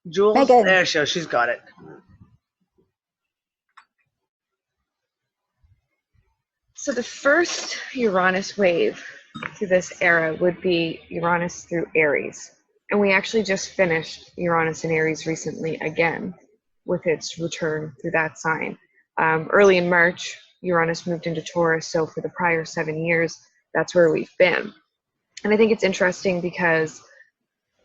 Jules, Megan. there she's got it. So the first Uranus wave through this era would be Uranus through Aries. And we actually just finished Uranus in Aries recently again with its return through that sign. Early in March, Uranus moved into Taurus, so for the prior 7 years, that's where we've been. And I think it's interesting because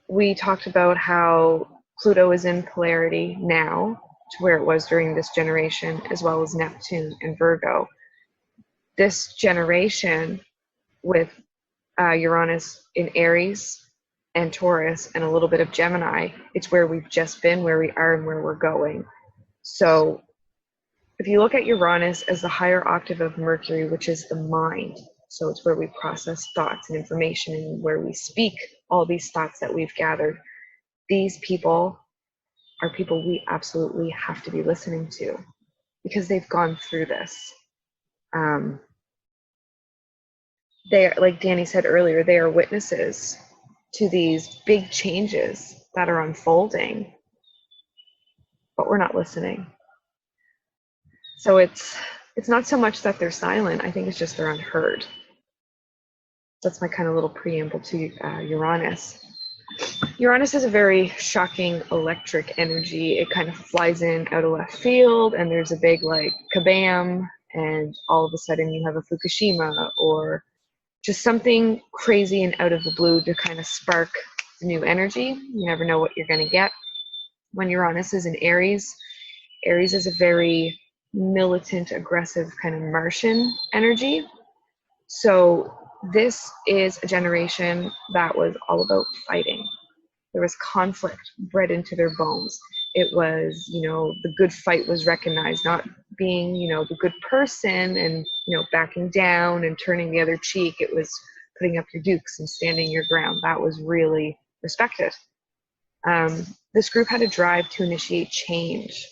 we talked about how Pluto is in polarity now to where it was during this generation, as well as Neptune and Virgo. This generation with Uranus in Aries and Taurus and a little bit of Gemini, it's where we've just been, where we are, and where we're going. So if you look at Uranus as the higher octave of Mercury, which is the mind, So it's where we process thoughts and information, and where we speak all these thoughts that we've gathered. These people are people we absolutely have to be listening to because they've gone through this. They are, like Danny said earlier, they are witnesses to these big changes that are unfolding, but we're not listening. So it's not so much that they're silent. I think it's just they're unheard. That's my kind of little preamble to Uranus. Uranus is a very shocking electric energy. It kind of flies in out of left field, and there's a big like kabam, and all of a sudden you have a Fukushima or just something crazy and out of the blue to kind of spark new energy. You never know what you're going to get. When Uranus is in Aries, Aries is a very militant, aggressive kind of Martian energy. So this is a generation that was all about fighting. There was conflict bred into their bones. It was, the good fight was recognized, not being, the good person and, backing down and turning the other cheek. It was putting up your dukes and standing your ground. That was really respected. This group had a drive to initiate change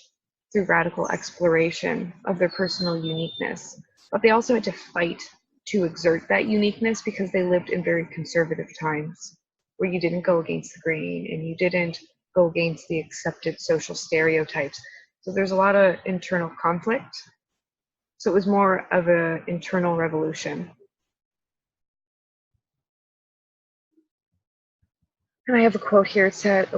through radical exploration of their personal uniqueness, but they also had to fight to exert that uniqueness because they lived in very conservative times where you didn't go against the grain and you didn't go against the accepted social stereotypes. So there's a lot of internal conflict. So it was more of an internal revolution. And I have a quote here. It said,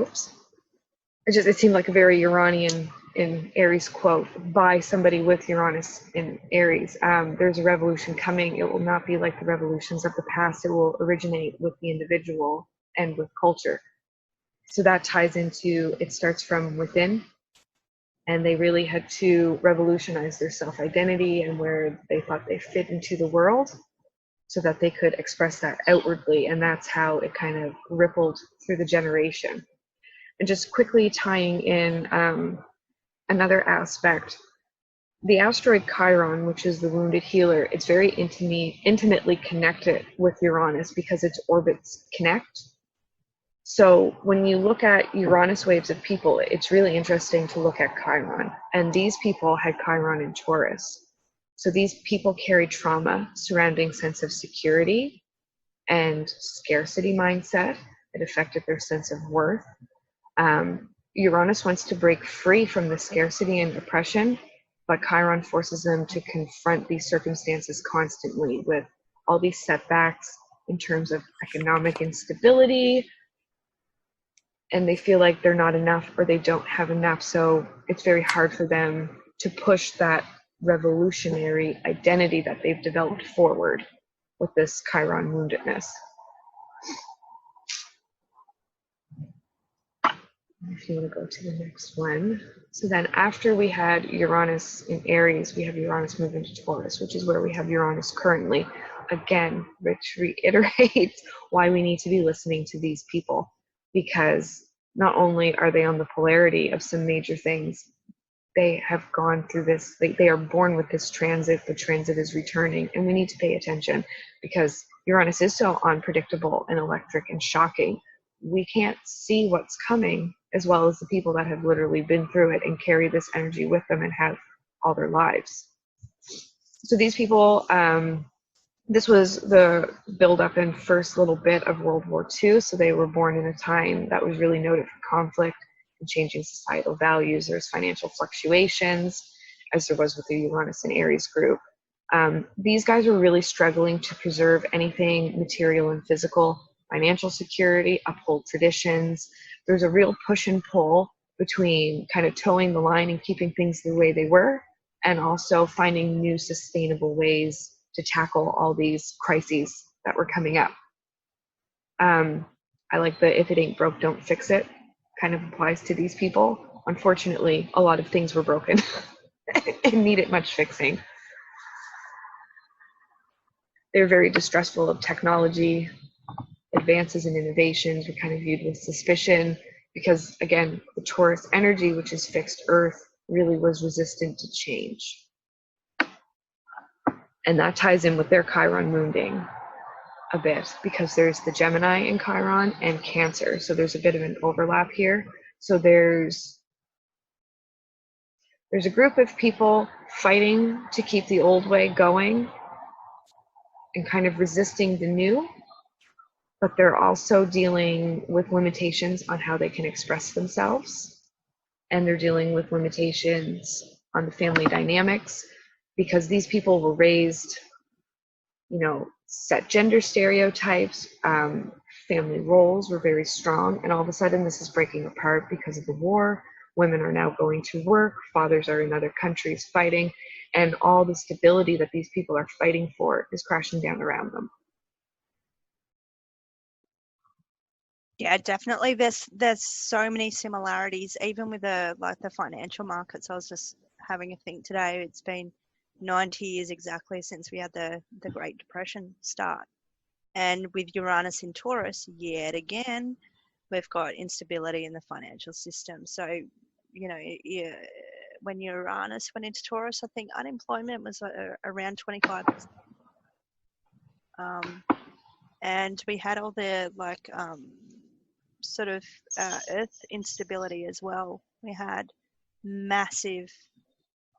it seemed like a very Uranian in Aries quote by somebody with Uranus in Aries. There's a revolution coming. It will not be like the revolutions of the past. It will originate with the individual and with culture. So that ties into, it starts from within, and they really had to revolutionize their self-identity and where they thought they fit into the world so that they could express that outwardly, and that's how it kind of rippled through the generation. And just quickly tying in another aspect, the asteroid Chiron, which is the wounded healer, it's very intimately connected with Uranus because its orbits connect. So when you look at Uranus waves of people, it's really interesting to look at Chiron. And these people had Chiron in Taurus. So these people carry trauma surrounding sense of security and scarcity mindset. It affected their sense of worth. Uranus wants to break free from the scarcity and oppression, but Chiron forces them to confront these circumstances constantly with all these setbacks in terms of economic instability, and they feel like they're not enough or they don't have enough. So it's very hard for them to push that revolutionary identity that they've developed forward with this Chiron woundedness. If you want to go to the next one. So then after we had Uranus in Aries, we have Uranus move into Taurus, which is where we have Uranus currently. Again, which reiterates why we need to be listening to these people, because not only are they on the polarity of some major things, they have gone through this, they are born with this transit, the transit is returning, and we need to pay attention because Uranus is so unpredictable and electric and shocking. We can't see what's coming, as well as the people that have literally been through it and carry this energy with them and have all their lives. So these people, this was the build-up and first little bit of World War II. So they were born in a time that was really noted for conflict and changing societal values. There's financial fluctuations, as there was with the Uranus and Aries group. These guys were really struggling to preserve anything material and physical, financial security, uphold traditions. There's a real push and pull between kind of towing the line and keeping things the way they were, and also finding new sustainable ways to tackle all these crises that were coming up. I like the if it ain't broke, don't fix it kind of applies to these people. Unfortunately, a lot of things were broken and needed much fixing. They were very distrustful of technology. Advances and innovations were kind of viewed with suspicion because, again, the Taurus energy, which is fixed earth, really was resistant to change. And that ties in with their Chiron wounding a bit, because there's the Gemini in Chiron and Cancer. So there's a bit of an overlap here. So there's a group of people fighting to keep the old way going and kind of resisting the new, but they're also dealing with limitations on how they can express themselves. And they're dealing with limitations on the family dynamics, because these people were raised, you know, set gender stereotypes, family roles were very strong, and all of a sudden this is breaking apart because of the war. Women are now going to work, fathers are in other countries fighting, and all the stability that these people are fighting for is crashing down around them. Yeah, definitely. There's so many similarities, even with the financial markets. I was just having a think today. It's been 90 years exactly since we had the Great Depression start. And with Uranus in Taurus, yet again, we've got instability in the financial system. So, you know, when Uranus went into Taurus, I think unemployment was around 25%. And we had all the sort of earth instability as well. We had massive,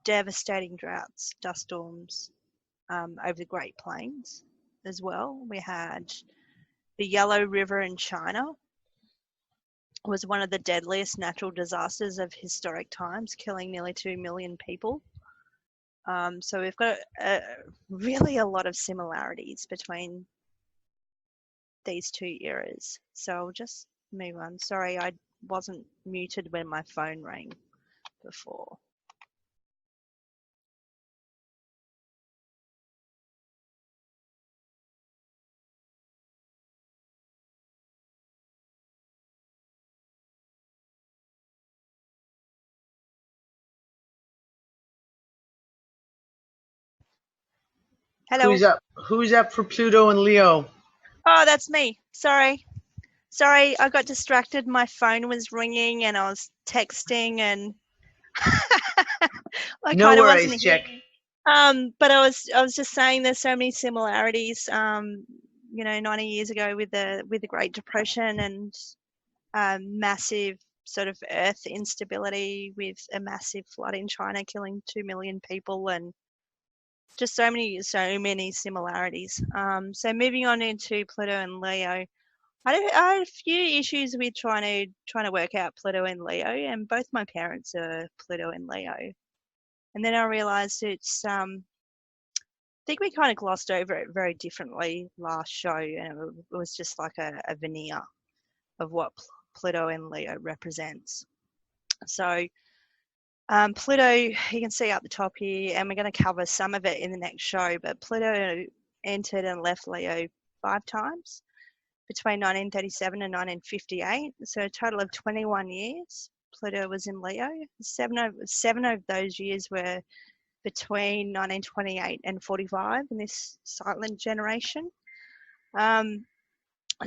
devastating droughts, dust storms over the Great Plains as well. We had the Yellow River in China was one of the deadliest natural disasters of historic times, killing nearly 2 million people. So we've got really a lot of similarities between these two eras. So I'll just move on. Sorry, I wasn't muted when my phone rang before. Hello. Who's up for Pluto and Leo? Oh, that's me. Sorry, I got distracted. My phone was ringing and I was texting, and I No kind of worries, wasn't chick. but I was just saying there's so many similarities. You know, 90 years ago with the Great Depression and massive sort of earth instability with a massive flood in China killing 2 million people, and just so many similarities. So moving on into Pluto and Leo, I had a few issues with trying to work out Pluto and Leo, and both my parents are Pluto and Leo. And then I realized it's I think we kind of glossed over it very differently last show, and it was just like a veneer of what Pluto and Leo represents. So Pluto, you can see up the top here, and we're going to cover some of it in the next show, but Pluto entered and left Leo 5 times between 1937 and 1958, so a total of 21 years Pluto was in Leo. Seven of those years were between 1928 and 45 in this silent generation.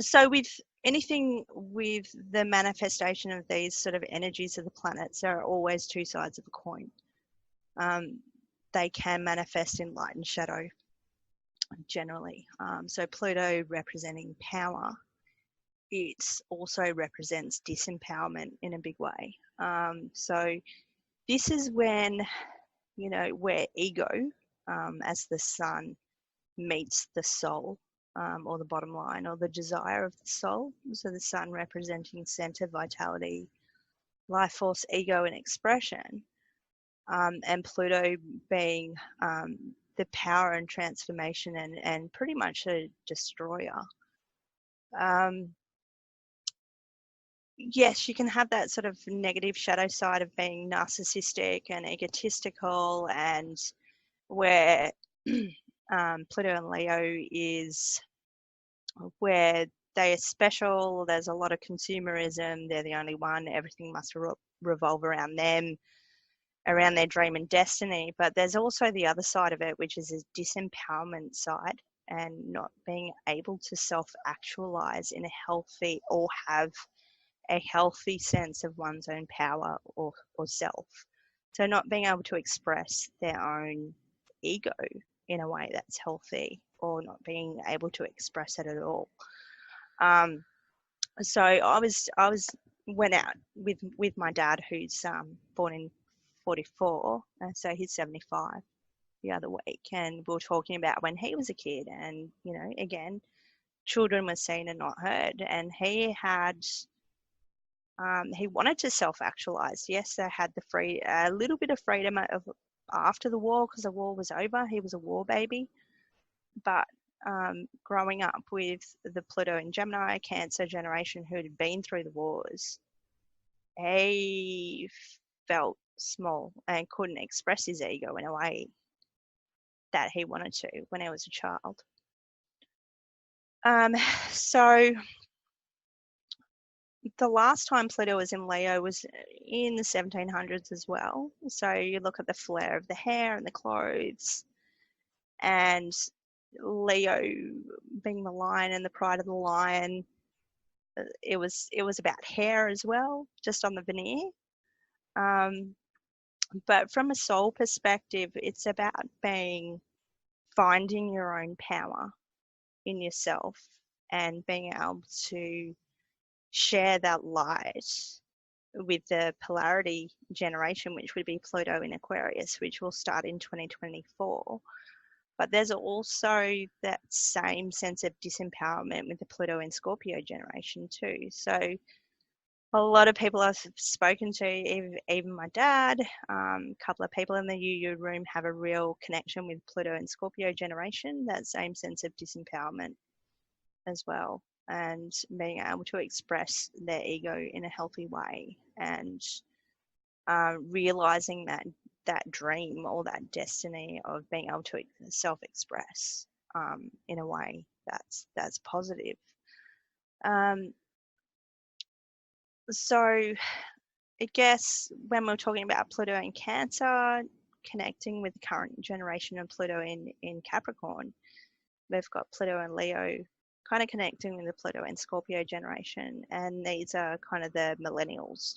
So with anything with the manifestation of these sort of energies of the planets, there are always two sides of a coin. They can manifest in light and shadow generally. So Pluto representing power, it also represents disempowerment in a big way. So this is when, you know, where ego as the sun meets the soul, or the bottom line, or the desire of the soul. So the sun representing center, vitality, life force, ego, and expression, and Pluto being the power and transformation and pretty much a destroyer. Yes, you can have that sort of negative shadow side of being narcissistic and egotistical, and where Pluto and Leo is where they are special, there's a lot of consumerism, they're the only one, everything must revolve around them, around their dream and destiny. But there's also the other side of it, which is a disempowerment side, and not being able to self-actualize in a healthy, or have a healthy sense of one's own power or self. So not being able to express their own ego in a way that's healthy, or not being able to express it at all. So I went out with my dad, who's born in 44, and so he's 75, the other week, and we were talking about when he was a kid, and again, children were seen and not heard, and he wanted to self-actualize. Yes, they had a little bit of freedom after the war, because the war was over. He was a war baby, but growing up with the Pluto in Gemini Cancer generation who had been through the wars, he felt small and couldn't express his ego in a way that he wanted to when he was a child. So the last time Pluto was in Leo was in the 1700s as well. So you look at the flair of the hair and the clothes, and Leo being the lion and the pride of the lion, it was about hair as well, just on the veneer. But from a soul perspective, it's about finding your own power in yourself and being able to share that light with the polarity generation, which would be Pluto in Aquarius, which will start in 2024. But there's also that same sense of disempowerment with the Pluto in Scorpio generation too. So a lot of people I've spoken to, even my dad, a couple of people in the UU room have a real connection with Pluto and Scorpio generation, that same sense of disempowerment as well, and being able to express their ego in a healthy way, and realizing that dream or that destiny of being able to self-express in a way that's positive. So I guess when we're talking about Pluto in Cancer, connecting with the current generation of Pluto in Capricorn, we've got Pluto in Leo kind of connecting with the Pluto in Scorpio generation, and these are kind of the millennials,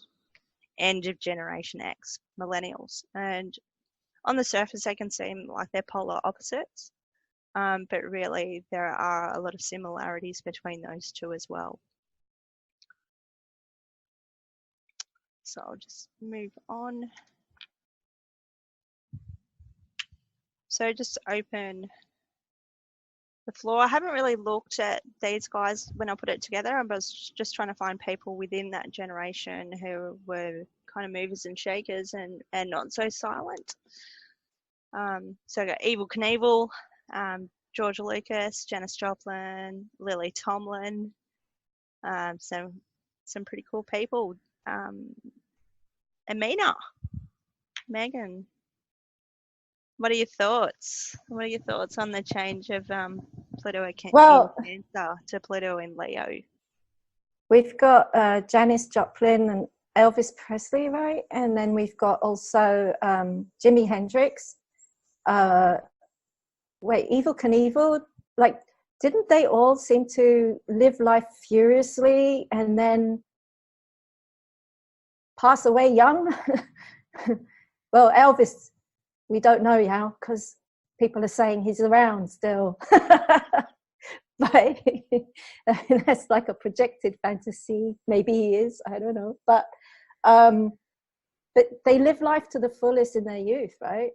end of Generation X millennials, and on the surface they can seem like they're polar opposites, but really there are a lot of similarities between those two as well. So I'll just move on. So just open the floor. I haven't really looked at these guys when I put it together. I was just trying to find people within that generation who were kind of movers and shakers and not so silent. So I got Evel Knievel, Georgia Lucas, Janis Joplin, Lily Tomlin, some pretty cool people. Amina, Megan, what are your thoughts? What are your thoughts on the change of Pluto in Cancer to Pluto in Leo? We've got Janis Joplin and Elvis Presley, right? And then we've got also Jimi Hendrix. Evel Knievel, like, didn't they all seem to live life furiously and then pass away young? Well, Elvis, we don't know now because people are saying he's around still. But that's like a projected fantasy. Maybe he is, I don't know. But they live life to the fullest in their youth, right?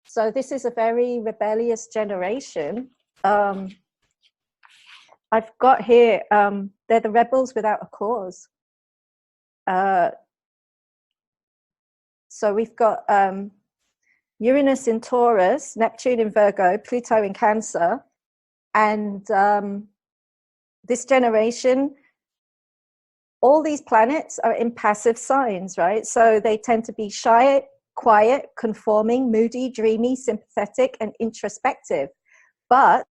So this is a very rebellious generation. I've got here, they're the rebels without a cause. So we've got Uranus in Taurus, Neptune in Virgo, Pluto in Cancer. And this generation, all these planets are in passive signs, right? So they tend to be shy, quiet, conforming, moody, dreamy, sympathetic, and introspective. But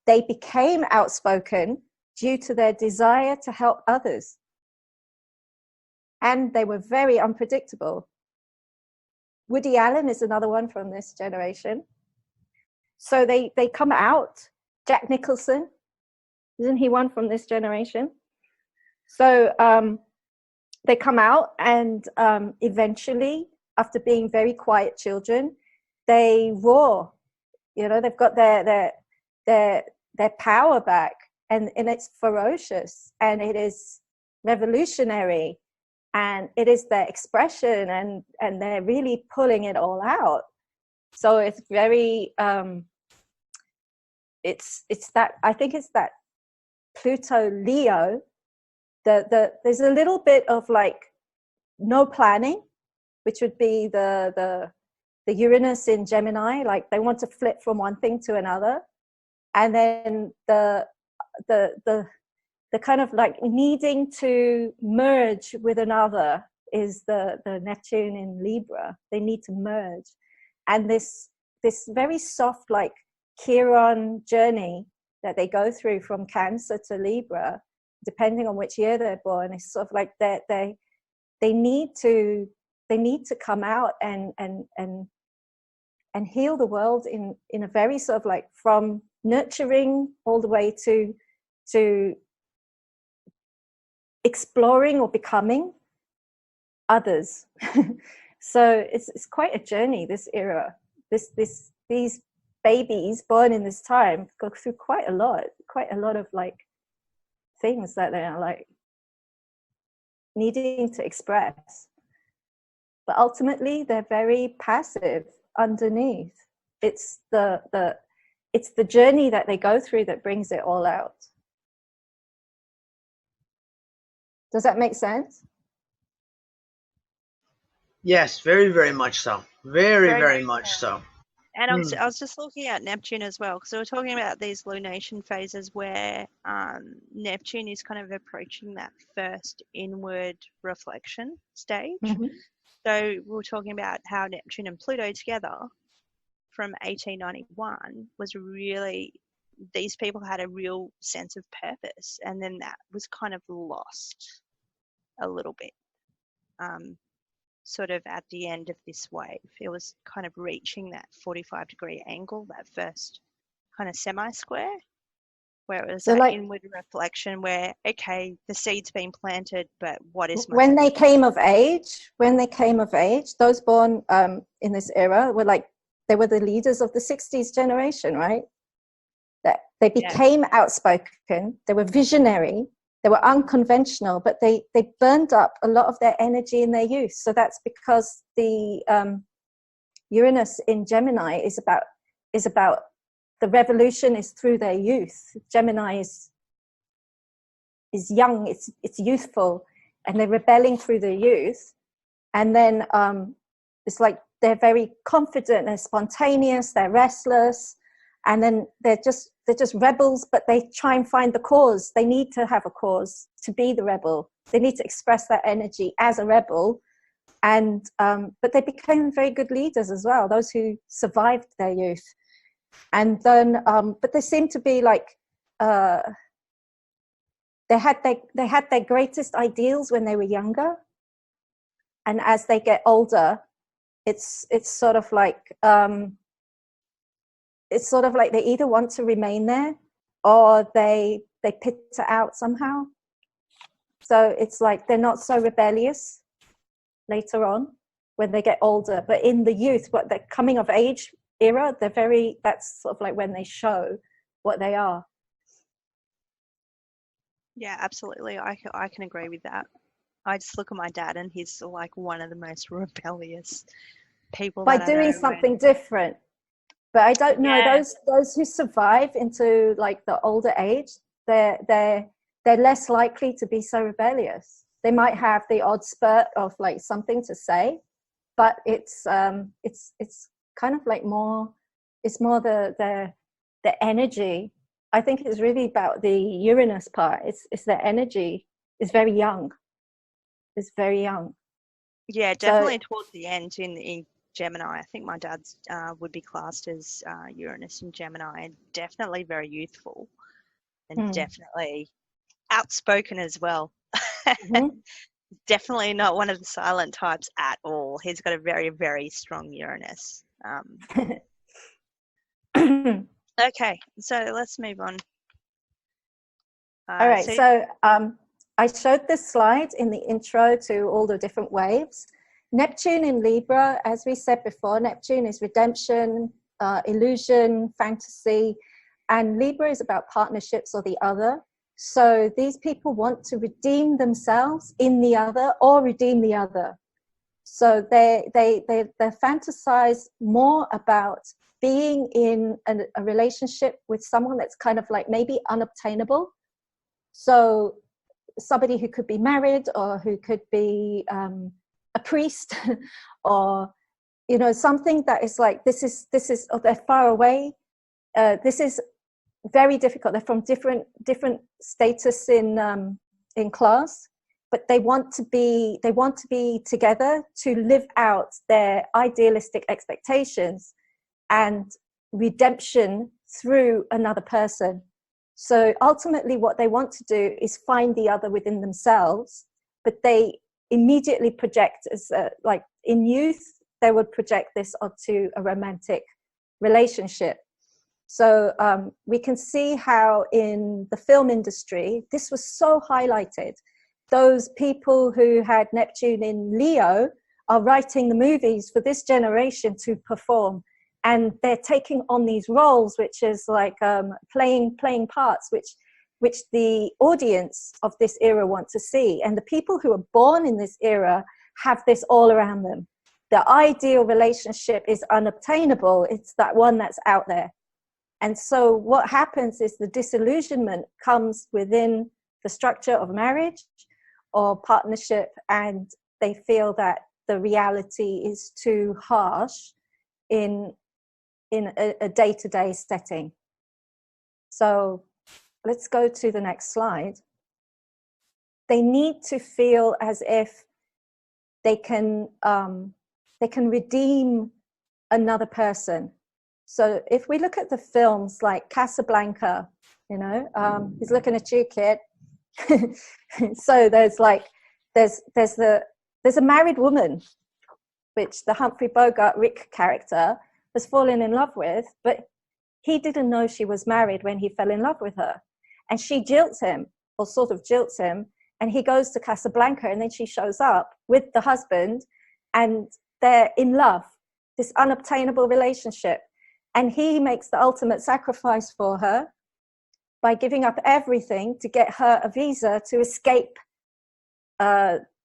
they became outspoken due to their desire to help others. And they were very unpredictable. Woody Allen is another one from this generation. So they come out. Jack Nicholson, isn't he one from this generation? So they come out, and eventually, after being very quiet children, they roar You know, they've got their power back, and it's ferocious, and it is revolutionary, and it is their expression, and they're really pulling it all out. So it's very it's that, I think it's that Pluto Leo, there's a little bit of like no planning, which would be the Uranus in Gemini, like they want to flip from one thing to another. And then the kind of like needing to merge with another is the Neptune in Libra. They need to merge. And this very soft, like Chiron journey that they go through from Cancer to Libra, depending on which year they're born, is sort of like they need to come out and heal the world in a very sort of like from nurturing all the way to exploring or becoming others. So it's quite a journey, this era. These babies born in this time go through quite a lot of like things that they are like needing to express. But ultimately they're very passive underneath. It's the journey that they go through that brings it all out. Does that make sense? Yes, very, very much so. Very much so. And I was just looking at Neptune as well, because we were talking about these lunation phases where Neptune is kind of approaching that first inward reflection stage. Mm-hmm. So we were talking about how Neptune and Pluto together from 1891 was really, these people had a real sense of purpose, and then that was kind of lost a little bit. Sort of at the end of this wave, it was kind of reaching that 45-degree angle, that first kind of semi-square, where it was so that like, inward reflection where, okay, the seed's been planted, but what is my when they came of age, those born in this era were like, they were the leaders of the 60s generation, right? That they became outspoken, they were visionary, they were unconventional, but they burned up a lot of their energy in their youth. So that's because the Uranus in Gemini is about the revolution is through their youth. Gemini is young, it's youthful, and they're rebelling through their youth. And then it's like they're very confident, they're spontaneous, they're restless, and then they're just rebels, but they try and find the cause. They need to have a cause to be the rebel. They need to express that energy as a rebel. And but they became very good leaders as well, those who survived their youth. And then but they seem to be like they had their greatest ideals when they were younger, and as they get older, it's sort of like they either want to remain there or they peter out somehow. So it's like they're not so rebellious later on when they get older, but in the youth, what the coming of age era, that's sort of like when they show what they are. Yeah, absolutely. I can agree with that. I just look at my dad and he's like one of the most rebellious people by doing something different. But I don't know, those who survive into like the older age, they're less likely to be so rebellious. They might have the odd spurt of like something to say, but it's kind of like it's more the energy. I think it's really about the Uranus part. It's the energy. It's very young. It's very young. Yeah, definitely towards the end in Gemini. I think my dad's would be classed as Uranus in Gemini, and definitely very youthful and definitely outspoken as well. Mm-hmm. Definitely not one of the silent types at all. He's got a very, very strong Uranus. Okay, so let's move on. All right, so I showed this slide in the intro to all the different waves. Neptune in Libra, as we said before, Neptune is redemption, illusion, fantasy, and Libra is about partnerships or the other. So these people want to redeem themselves in the other or redeem the other. So they fantasize more about being in a relationship with someone that's kind of like maybe unobtainable. So somebody who could be married, or who could be a priest, or, you know, something that is like, this is, or they're far away. This is very difficult. They're from different status in class, but they want to be together to live out their idealistic expectations and redemption through another person. So ultimately what they want to do is find the other within themselves, but they immediately project as like in youth, they would project this onto a romantic relationship. So we can see how in the film industry, this was so highlighted. Those people who had Neptune in Leo are writing the movies for this generation to perform. And they're taking on these roles, which is like playing parts, which the audience of this era want to see. And the people who are born in this era have this all around them. The ideal relationship is unobtainable. It's that one that's out there. And so what happens is the disillusionment comes within the structure of marriage or partnership, and they feel that the reality is too harsh in a day-to-day setting. So let's go to the next slide. They need to feel as if they can redeem another person. So if we look at the films like Casablanca, you know, he's looking at you, kid. So there's a married woman, which the Humphrey Bogart Rick character has fallen in love with, but he didn't know she was married when he fell in love with her. And she jilts him, or sort of jilts him, and he goes to Casablanca, and then she shows up with the husband, and they're in love, this unobtainable relationship. And he makes the ultimate sacrifice for her by giving up everything to get her a visa to escape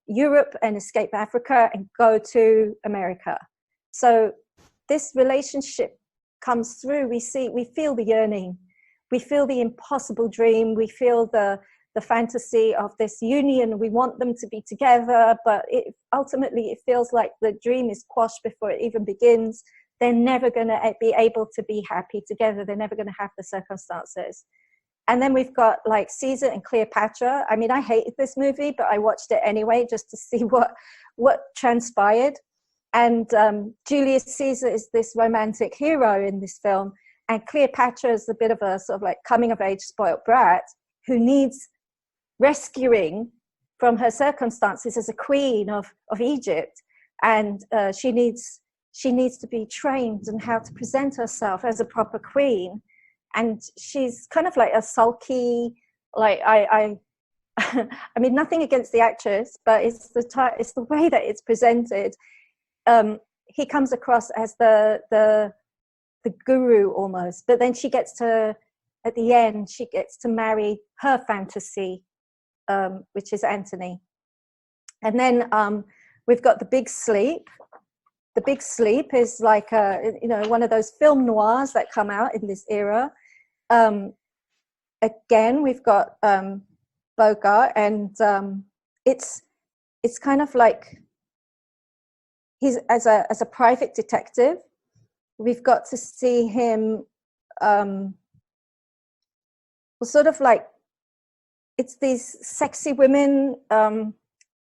Europe and escape Africa and go to America. So this relationship comes through. We feel the yearning, we feel the impossible dream, we feel the fantasy of this union. We want them to be together, but ultimately it feels like the dream is quashed before it even begins. They're never going to be able to be happy together. They're never going to have the circumstances. And then we've got like Caesar and Cleopatra. I mean, I hated this movie, but I watched it anyway just to see what transpired. And Julius Caesar is this romantic hero in this film, and Cleopatra is a bit of a sort of like coming of age spoiled brat who needs rescuing from her circumstances as a queen of Egypt. And she needs to be trained in how to present herself as a proper queen. And she's kind of like a sulky, like I mean, nothing against the actress, but it's the way that it's presented. He comes across as the guru almost, but then at the end, she gets to marry her fantasy, which is Antony. And then we've got The Big Sleep. The Big Sleep is like one of those film noirs that come out in this era. Again, we've got Bogart, and it's kind of like he's as a private detective. We've got to see him sort of like, it's these sexy women,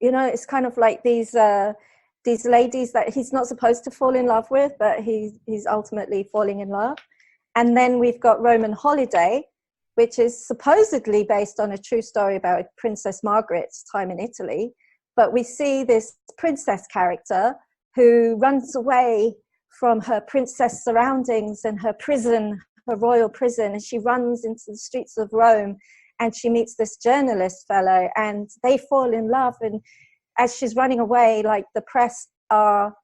it's kind of like these ladies that he's not supposed to fall in love with, but he's ultimately falling in love. And then we've got Roman Holiday, which is supposedly based on a true story about Princess Margaret's time in Italy. But we see this princess character who runs away from her princess surroundings and her prison, her royal prison, and she runs into the streets of Rome, and she meets this journalist fellow, and they fall in love. And as she's running away, like the press are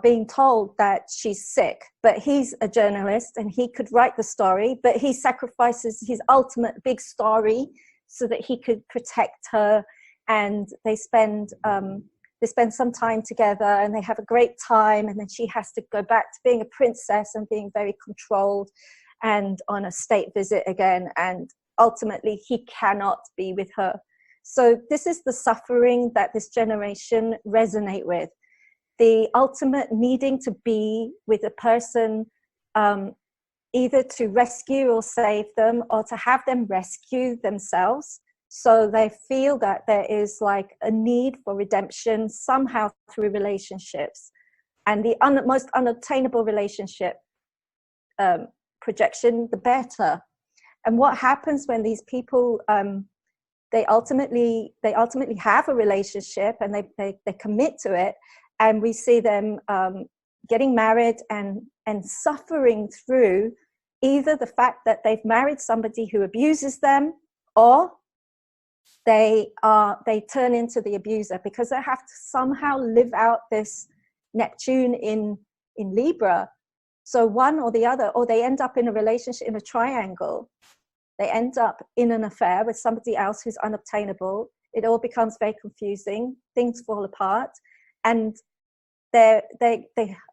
being told that she's sick, but he's a journalist and he could write the story, but he sacrifices his ultimate big story so that he could protect her. And they spend some time together and they have a great time, and then she has to go back to being a princess and being very controlled and on a state visit again, and ultimately he cannot be with her. So this is the suffering that this generation resonate with. The ultimate needing to be with a person, either to rescue or save them, or to have them rescue themselves. So they feel that there is like a need for redemption somehow through relationships. And the most unobtainable relationship projection, the better. And what happens when these people, they ultimately have a relationship and they commit to it, and we see them getting married and suffering through either the fact that they've married somebody who abuses them, or they turn into the abuser, because they have to somehow live out this Neptune in Libra. So one or the other, or they end up in a relationship in a triangle. They end up in an affair with somebody else who's unobtainable. It all becomes very confusing. Things fall apart, and they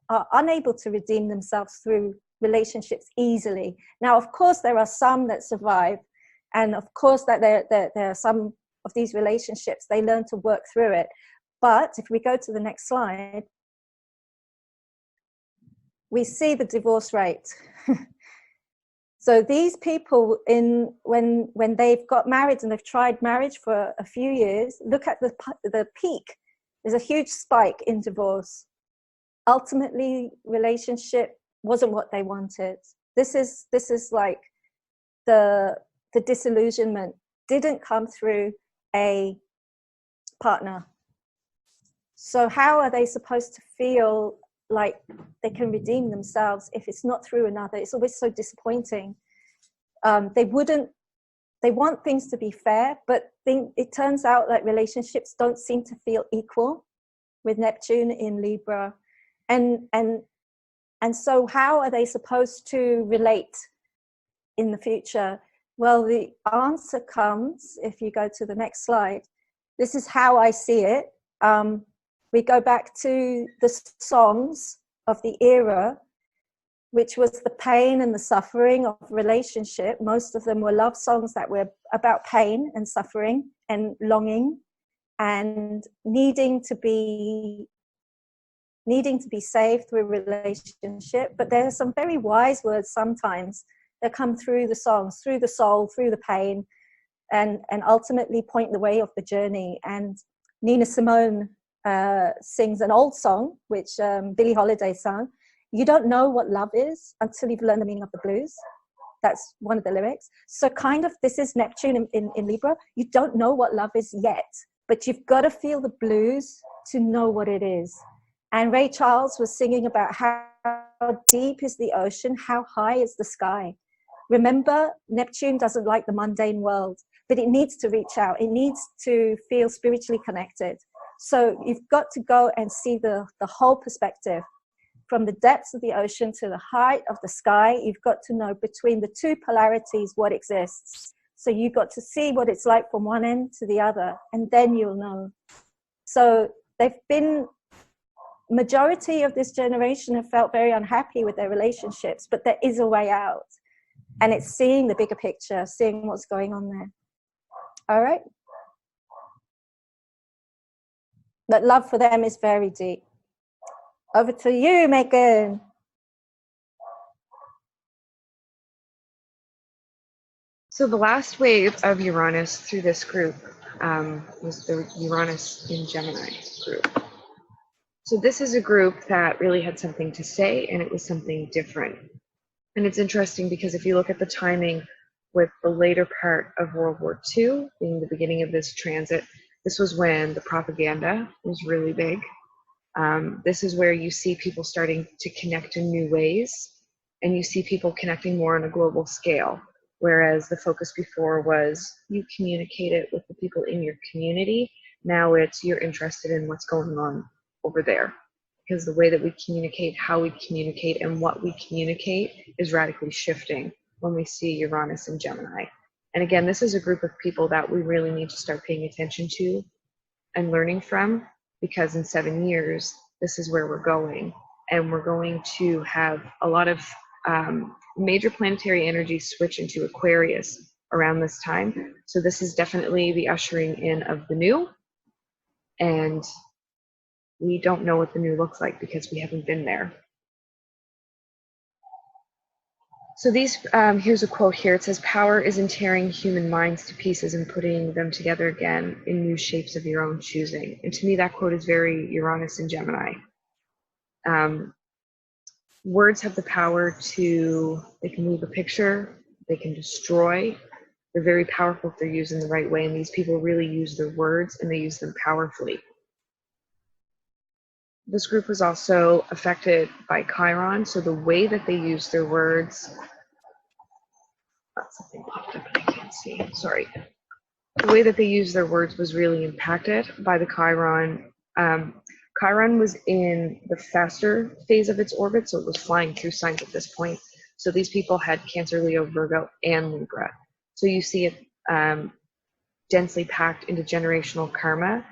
are unable to redeem themselves through relationships easily. Now, of course, there are some that survive, and of course that there are some of these relationships, they learn to work through it. But if we go to the next slide, we see the divorce rate. So these people, when they've got married and they've tried marriage for a few years, look at the peak. There's a huge spike in divorce. Ultimately, relationship wasn't what they wanted. This is like the disillusionment didn't come through a partner. So how are they supposed to feel like they can redeem themselves if it's not through another? It's always so disappointing. They want things to be fair, but it turns out like relationships don't seem to feel equal with Neptune in Libra. And so how are they supposed to relate in the future? Well, the answer comes if you go to the next slide. This is how I see it. We go back to the songs of the era, which was the pain and the suffering of relationship. Most of them were love songs that were about pain and suffering and longing and needing to be saved through a relationship. But there are some very wise words sometimes that come through the songs, through the soul, through the pain, and ultimately point the way of the journey. And Nina Simone sings an old song, which Billie Holiday sung. You don't know what love is until you've learned the meaning of the blues. That's one of the lyrics. So kind of this is Neptune in Libra. You don't know what love is yet, but you've got to feel the blues to know what it is. And Ray Charles was singing about how deep is the ocean, how high is the sky. Remember, Neptune doesn't like the mundane world, but it needs to reach out. It needs to feel spiritually connected. So you've got to go and see the whole perspective. From the depths of the ocean to the height of the sky, you've got to know between the two polarities what exists. So you've got to see what it's like from one end to the other, and then you'll know. So majority of this generation have felt very unhappy with their relationships, but there is a way out. And it's seeing the bigger picture, seeing what's going on there. All right? But love for them is very deep. Over to you, Megan. So the last wave of Uranus through this group was the Uranus in Gemini group. So this is a group that really had something to say, and it was something different. And it's interesting because if you look at the timing with the later part of World War II, being the beginning of this transit, this was when the propaganda was really big. This is where you see people starting to connect in new ways, and you see people connecting more on a global scale, whereas the focus before was you communicate it with the people in your community. Now it's you're interested in what's going on over there, because the way that we communicate, how we communicate, and what we communicate is radically shifting when we see Uranus in Gemini. And again, this is a group of people that we really need to start paying attention to and learning from, because in 7 years, this is where we're going. And we're going to have a lot of major planetary energy switch into Aquarius around this time. So this is definitely the ushering in of the new. And we don't know what the new looks like because we haven't been there. So these, here's a quote here. It says, "Power is in tearing human minds to pieces and putting them together again in new shapes of your own choosing." And to me, that quote is very Uranus and Gemini. Words have the power to, they can move a picture, they can destroy. They're very powerful if they're used in the right way. And these people really use their words and they use them powerfully. This group was also affected by Chiron. So the way that they use their words, something popped up and I can't see, sorry. The way that they use their words was really impacted by the Chiron. Chiron was in the faster phase of its orbit, so it was flying through signs at this point. So these people had Cancer, Leo, Virgo, and Libra. So you see it densely packed into generational karma.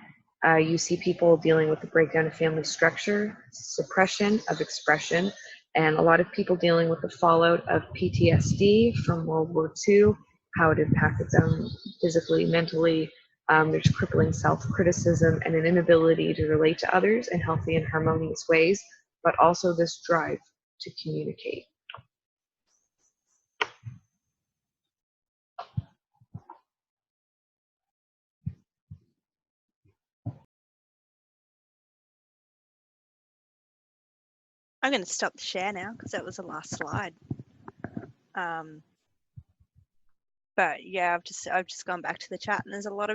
You see people dealing with the breakdown of family structure, suppression of expression, and a lot of people dealing with the fallout of PTSD from World War II, how it impacted them physically, mentally. There's crippling self-criticism and an inability to relate to others in healthy and harmonious ways, but also this drive to communicate. I'm going to stop the share now because that was the last slide. But yeah, I've just gone back to the chat, and there's a lot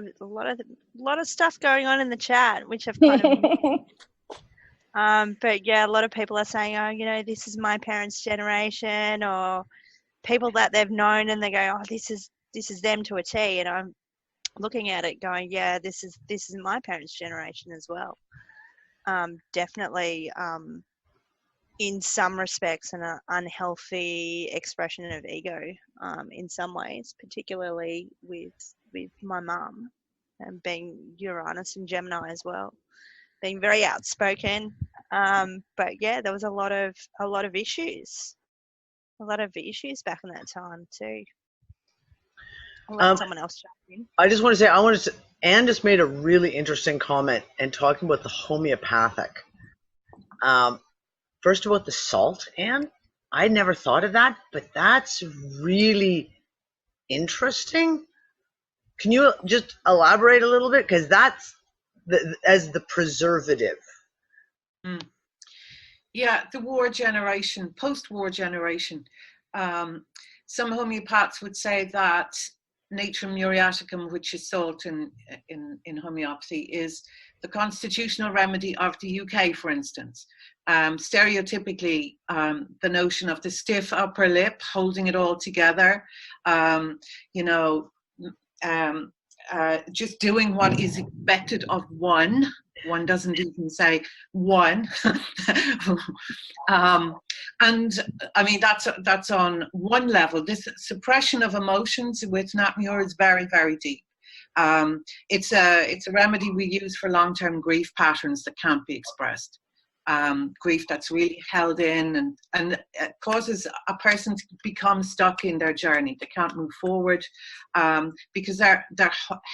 of stuff going on in the chat, which I've kind of. But yeah, a lot of people are saying, oh, you know, this is my parents' generation, or people that they've known, and they go, oh, this is them to a T, and I'm looking at it going, yeah, this is my parents' generation as well. Definitely. In some respects, an unhealthy expression of ego in some ways, particularly with my mum, and being Uranus and Gemini as well, being very outspoken. But yeah, there was a lot of issues back in that time too. I'll let someone else jump in. I just want to say, Anne just made a really interesting comment and talking about the homeopathic. First about the salt, Anne, I never thought of that, but that's really interesting. Can you just elaborate a little bit? Because that's as the preservative. Yeah, the war generation, post-war generation. Some homeopaths would say that Natrum muriaticum, which is salt in homeopathy, is the constitutional remedy of the UK, for instance. Stereotypically, the notion of the stiff upper lip, holding it all together, just doing what is expected of one. One doesn't even say one. And I mean, that's on one level. This suppression of emotions with Natmur is very, very deep. It's a remedy we use for long-term grief patterns that can't be expressed. Grief that's really held in and it causes a person to become stuck in their journey. They can't move forward because they're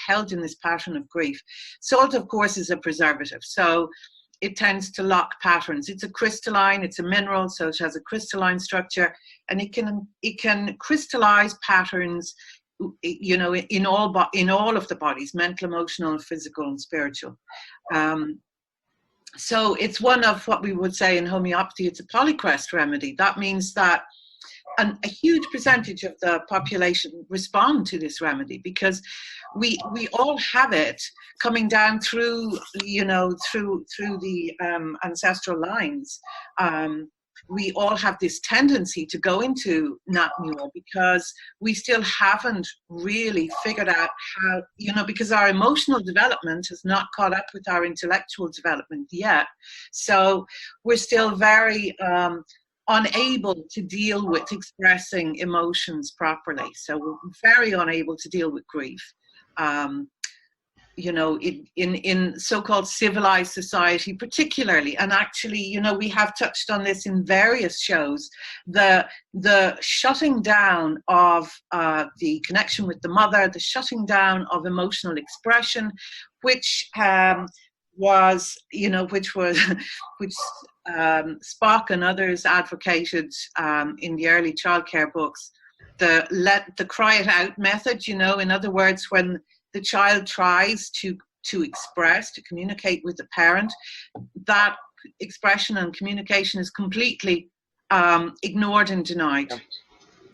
held in this pattern of grief. Salt, of course, is a preservative, so it tends to lock patterns. It's a crystalline, it's a mineral, so it has a crystalline structure, and it can crystallize patterns, you know, in all of the bodies, mental, emotional, physical, and spiritual. So it's one of what we would say in homeopathy, it's a polycrest remedy. That means that a huge percentage of the population respond to this remedy because we all have it coming down through, you know, through the ancestral lines. we all have this tendency to go into Nat Muir because we still haven't really figured out how, because our emotional development has not caught up with our intellectual development yet. So we're still very unable to deal with expressing emotions properly. So we're very unable to deal with grief. In so-called civilized society particularly, and actually, we have touched on this in various shows, the shutting down of the connection with the mother, the shutting down of emotional expression, which Spock and others advocated in the early childcare books, the cry it out method. In other words, when the child tries to express, to communicate with the parent, that expression and communication is completely ignored and denied.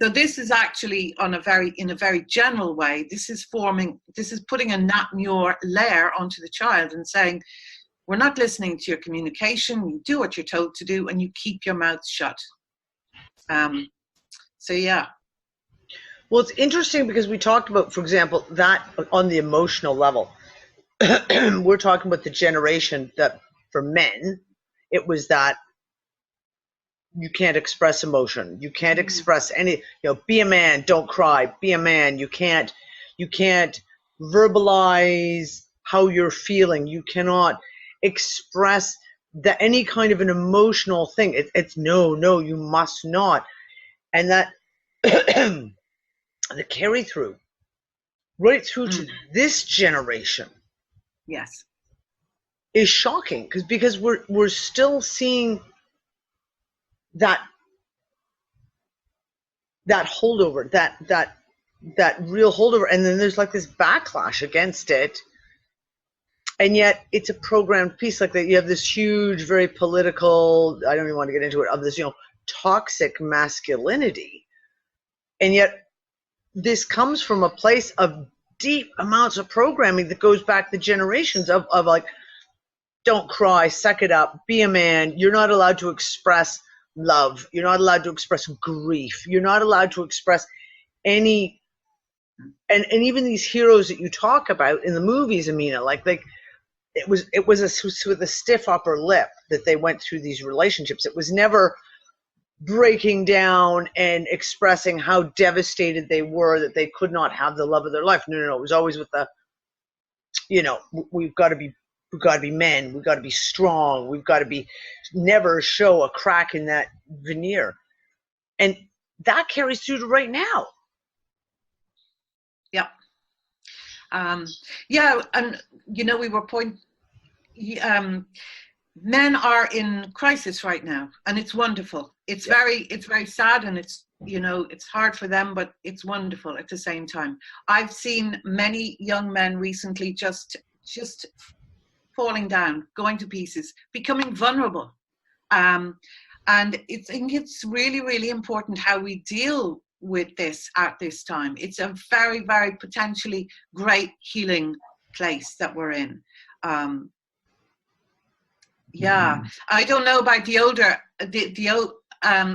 So this is actually in a very general way, this is putting a Nat Muir layer onto the child and saying, we're not listening to your communication, you do what you're told to do, and you keep your mouth shut. So yeah. Well, it's interesting because we talked about, for example, that on the emotional level. We're talking about the generation that for men, it was that you can't express emotion. You can't express any, be a man, don't cry, be a man. You can't verbalize how you're feeling. You cannot express any kind of an emotional thing. It's no, you must not. And that the carry through right through to this generation, yes, is shocking because we're still seeing that holdover, that real holdover, and then there's like this backlash against it, and yet it's a programmed piece like that. You have this huge, very political, I don't even want to get into it, of this toxic masculinity, and yet this comes from a place of deep amounts of programming that goes back the generations of like, don't cry, suck it up, be a man. You're not allowed to express love. You're not allowed to express grief. You're not allowed to express any, and even these heroes that you talk about in the movies, Amina, like it was with a stiff upper lip that they went through these relationships. It was never breaking down and expressing how devastated they were that they could not have the love of their life. No. It was always with the, we've got to be men. We've got to be strong. We've got to never show a crack in that veneer. And that carries through to right now. Yeah. Yeah. And, we were men are in crisis right now, and it's wonderful. It's very sad, and it's hard for them, but it's wonderful at the same time. I've seen many young men recently just falling down, going to pieces, becoming vulnerable, and I think it's really, really important how we deal with this at this time. It's a very, very potentially great healing place that we're in. Yeah, I don't know about the older,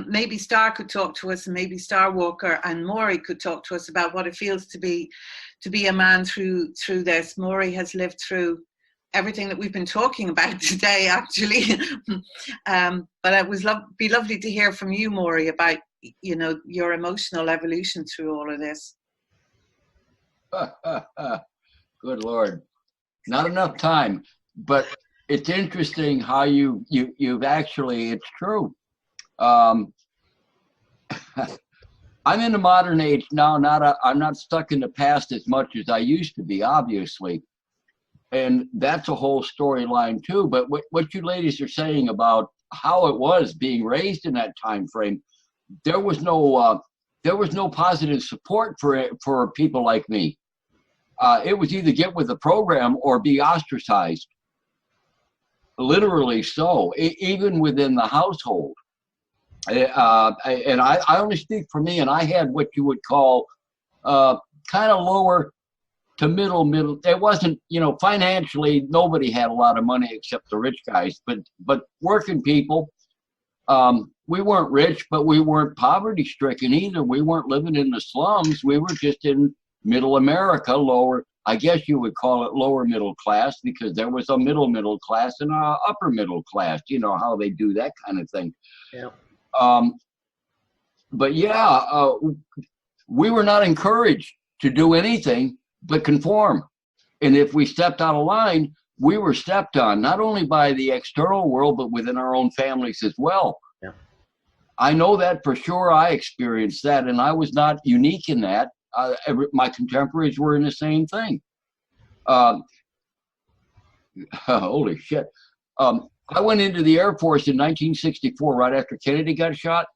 maybe Star could talk to us, and maybe Star Walker and Maury could talk to us about what it feels to be a man through this. Maury has lived through everything that we've been talking about today, actually. But it was be lovely to hear from you, Maury, about your emotional evolution through all of this. Good Lord, not enough time, but. It's interesting how you've actually, it's true. I'm in the modern age now, I'm not stuck in the past as much as I used to be, obviously. And that's a whole storyline too. But what you ladies are saying about how it was being raised in that time frame, there was no positive support for people like me. It was either get with the program or be ostracized. Literally so, even within the household. And I only speak for me, and I had what you would call kind of lower to middle. It wasn't, financially, nobody had a lot of money except the rich guys, but working people, We weren't rich, but we weren't poverty stricken either. We weren't living in the slums. We were just in middle America, lower, I guess you would call it lower middle class, because there was a middle class and a upper middle class, you know, how they do that kind of thing. Yeah. But yeah, we were not encouraged to do anything but conform. And if we stepped out of line, we were stepped on, not only by the external world, but within our own families as well. Yeah. I know that for sure. I experienced that, and I was not unique in that. My contemporaries were in the same thing. Holy shit. I went into the Air Force in 1964, right after Kennedy got shot.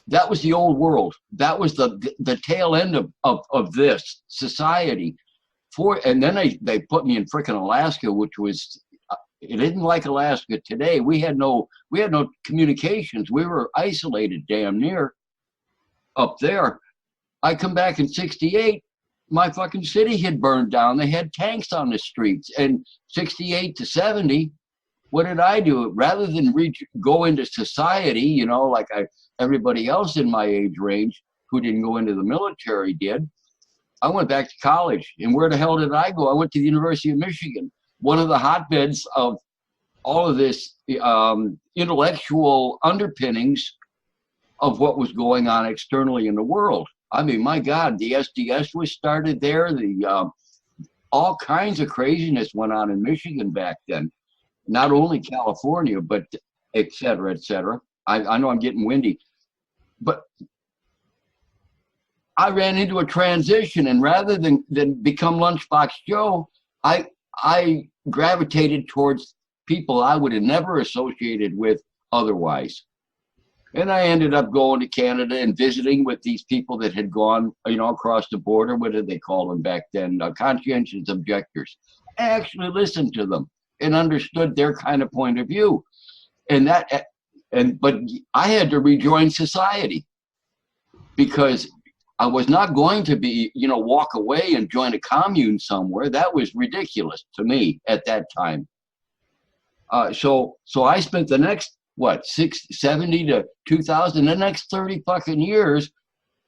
That was the old world. That was the tail end of this society. And then they put me in frickin' Alaska, which was, it isn't like Alaska today. We had no communications. We were isolated damn near up there. I come back in 68, my fucking city had burned down. They had tanks on the streets. And 68 to 70, what did I do? Rather than go into society, you know, like everybody else in my age range who didn't go into the military did, I went back to college. And where the hell did I go? I went to the University of Michigan, one of the hotbeds of all of this intellectual underpinnings of what was going on externally in the world. I mean, my God, the SDS was started there. All kinds of craziness went on in Michigan back then. Not only California, but et cetera, et cetera. I know I'm getting windy. But I ran into a transition, and rather than become Lunchbox Joe, I gravitated towards people I would have never associated with otherwise. And I ended up going to Canada and visiting with these people that had gone, you know, across the border. What did they call them back then? Conscientious objectors. I actually listened to them and understood their kind of point of view. But I had to rejoin society, because I was not going to be, you know, walk away and join a commune somewhere. That was ridiculous to me at that time. So I spent the next, 70 to 2000, the next 30 fucking years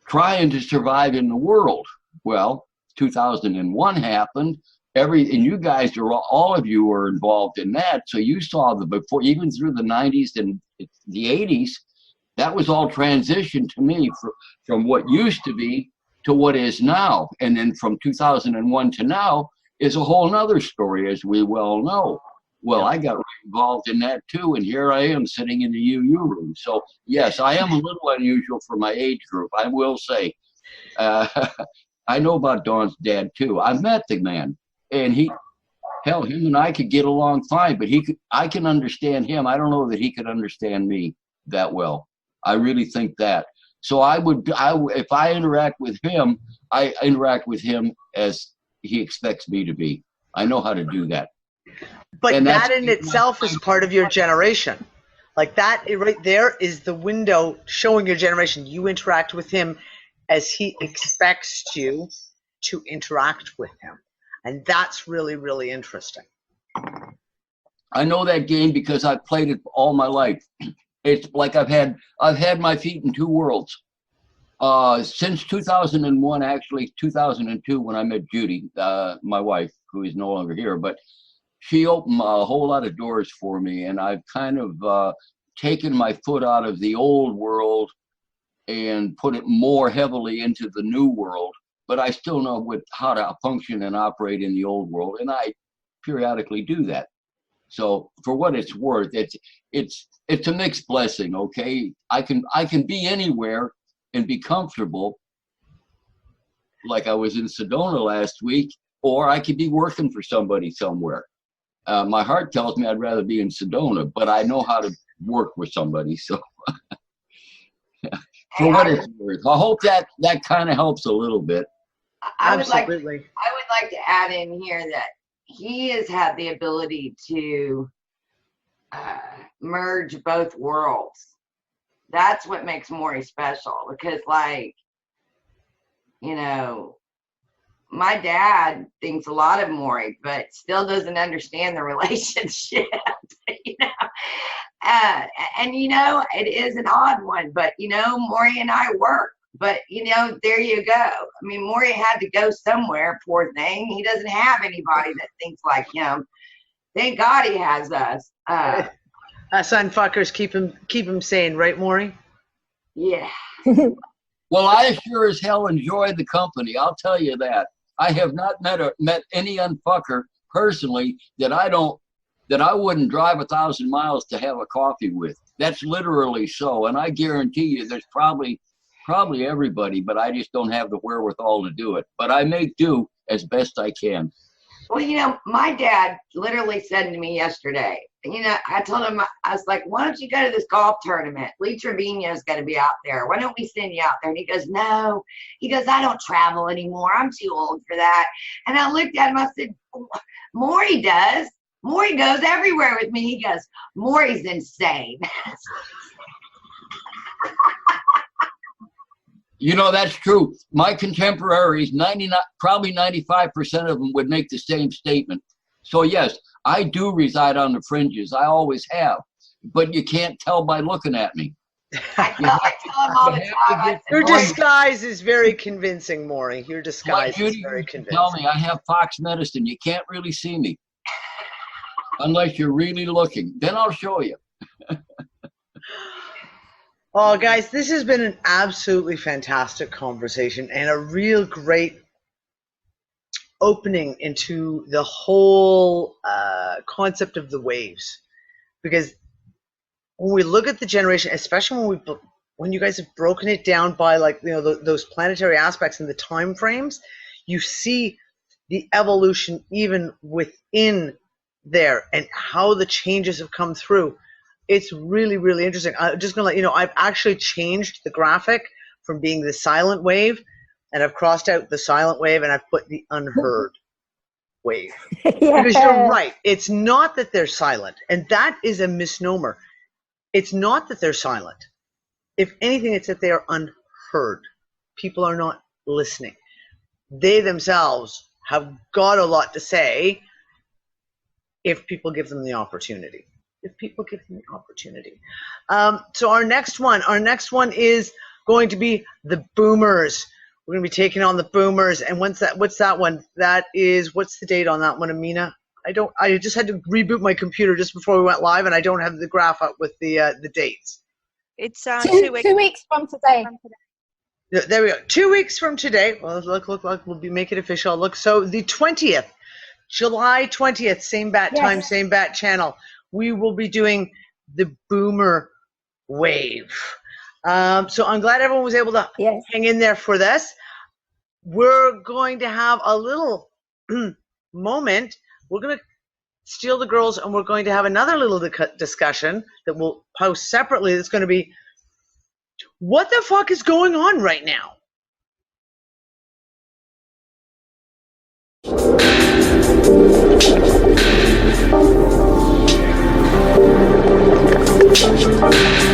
trying to survive in the world. Well, 2001 happened. And you guys all of you were involved in that. So you saw before, even through the 90s and the 80s, that was all transition to me from what used to be to what is now. And then from 2001 to now is a whole nother story, as we well know. Well, I got involved in that too, and here I am sitting in the UU room. So yes, I am a little unusual for my age group, I will say. I know about Dawn's dad too. I've met the man, and him and I could get along fine, but I can understand him. I don't know that he could understand me that well. I really think that. So if I interact with him, I interact with him as he expects me to be. I know how to do that. But that in itself is part of your generation. Like that right there is the window showing your generation. You interact with him as he expects you to interact with him. And that's really, really interesting. I know that game because I've played it all my life. It's like I've had my feet in two worlds. Since 2001, actually 2002, when I met Judy, my wife, who is no longer here, but she opened a whole lot of doors for me, and I've kind of taken my foot out of the old world and put it more heavily into the new world. But I still know how to function and operate in the old world, and I periodically do that. So for what it's worth, it's a mixed blessing. Okay, I can be anywhere and be comfortable, like I was in Sedona last week, or I could be working for somebody somewhere. My heart tells me I'd rather be in Sedona, but I know how to work with somebody. So for what it's worth, I hope that kind of helps a little bit. I would like to add in here that he has had the ability to merge both worlds. That's what makes Maury special, because, like, you know, my dad thinks a lot of Maury, but still doesn't understand the relationship, you know. And you know, it is an odd one, but you know, Maury and I work. But you know, there you go. I mean, Maury had to go somewhere, poor thing. He doesn't have anybody that thinks like him. Thank God he has us. Us unfuckers keep him sane, right, Maury? Yeah. Well, I sure as hell enjoy the company. I'll tell you that. I have not met any unfucker personally that I wouldn't drive 1,000 miles to have a coffee with. That's literally so. And I guarantee you there's probably everybody, but I just don't have the wherewithal to do it. But I make do as best I can. Well, you know, my dad literally said to me yesterday, you know, I told him, I was like, why don't you go to this golf tournament? Lee Trevino's going to be out there. Why don't we send you out there? And he goes, no. He goes, I don't travel anymore. I'm too old for that. And I looked at him, I said, Maury does. Maury goes everywhere with me. He goes, Maury's insane. You know, that's true. My contemporaries, probably 95% of them would make the same statement. So yes, I do reside on the fringes. I always have. But you can't tell by looking at me. I tell him all the time. Your disguise is very convincing, Maury. Your disguise is very convincing. Tell me, I have Fox medicine. You can't really see me. Unless you're really looking. Then I'll show you. Oh, guys, this has been an absolutely fantastic conversation and a real great opening into the whole concept of the waves. Because when we look at the generation, especially when you guys have broken it down by, like, you know, those planetary aspects and the time frames, you see the evolution even within there and how the changes have come through. It's really, really interesting. I'm just going to let you know, I've actually changed the graphic from being the silent wave, and I've crossed out the silent wave, and I've put the unheard wave. Yeah. Because you're right. It's not that they're silent, and that is a misnomer. It's not that they're silent. If anything, it's that they are unheard. People are not listening. They themselves have got a lot to say if people give them the opportunity. If people give them the opportunity. So our next one is going to be the boomers. We're going to be taking on the boomers. And what's that one? That is, what's the date on that one, Amina? I just had to reboot my computer just before we went live, and I don't have the graph up with the dates. It's 2 weeks. 2 weeks from today. There we go. 2 weeks from today. Well, look, we'll make it official. Look, so the 20th, July 20th, same bat time, same bat channel. We will be doing the boomer wave. So I'm glad everyone was able to hang in there for this. We're going to have a little moment. We're going to steal the girls, and we're going to have another little discussion that we'll post separately. That's going to be, what the fuck is going on right now? Thank you.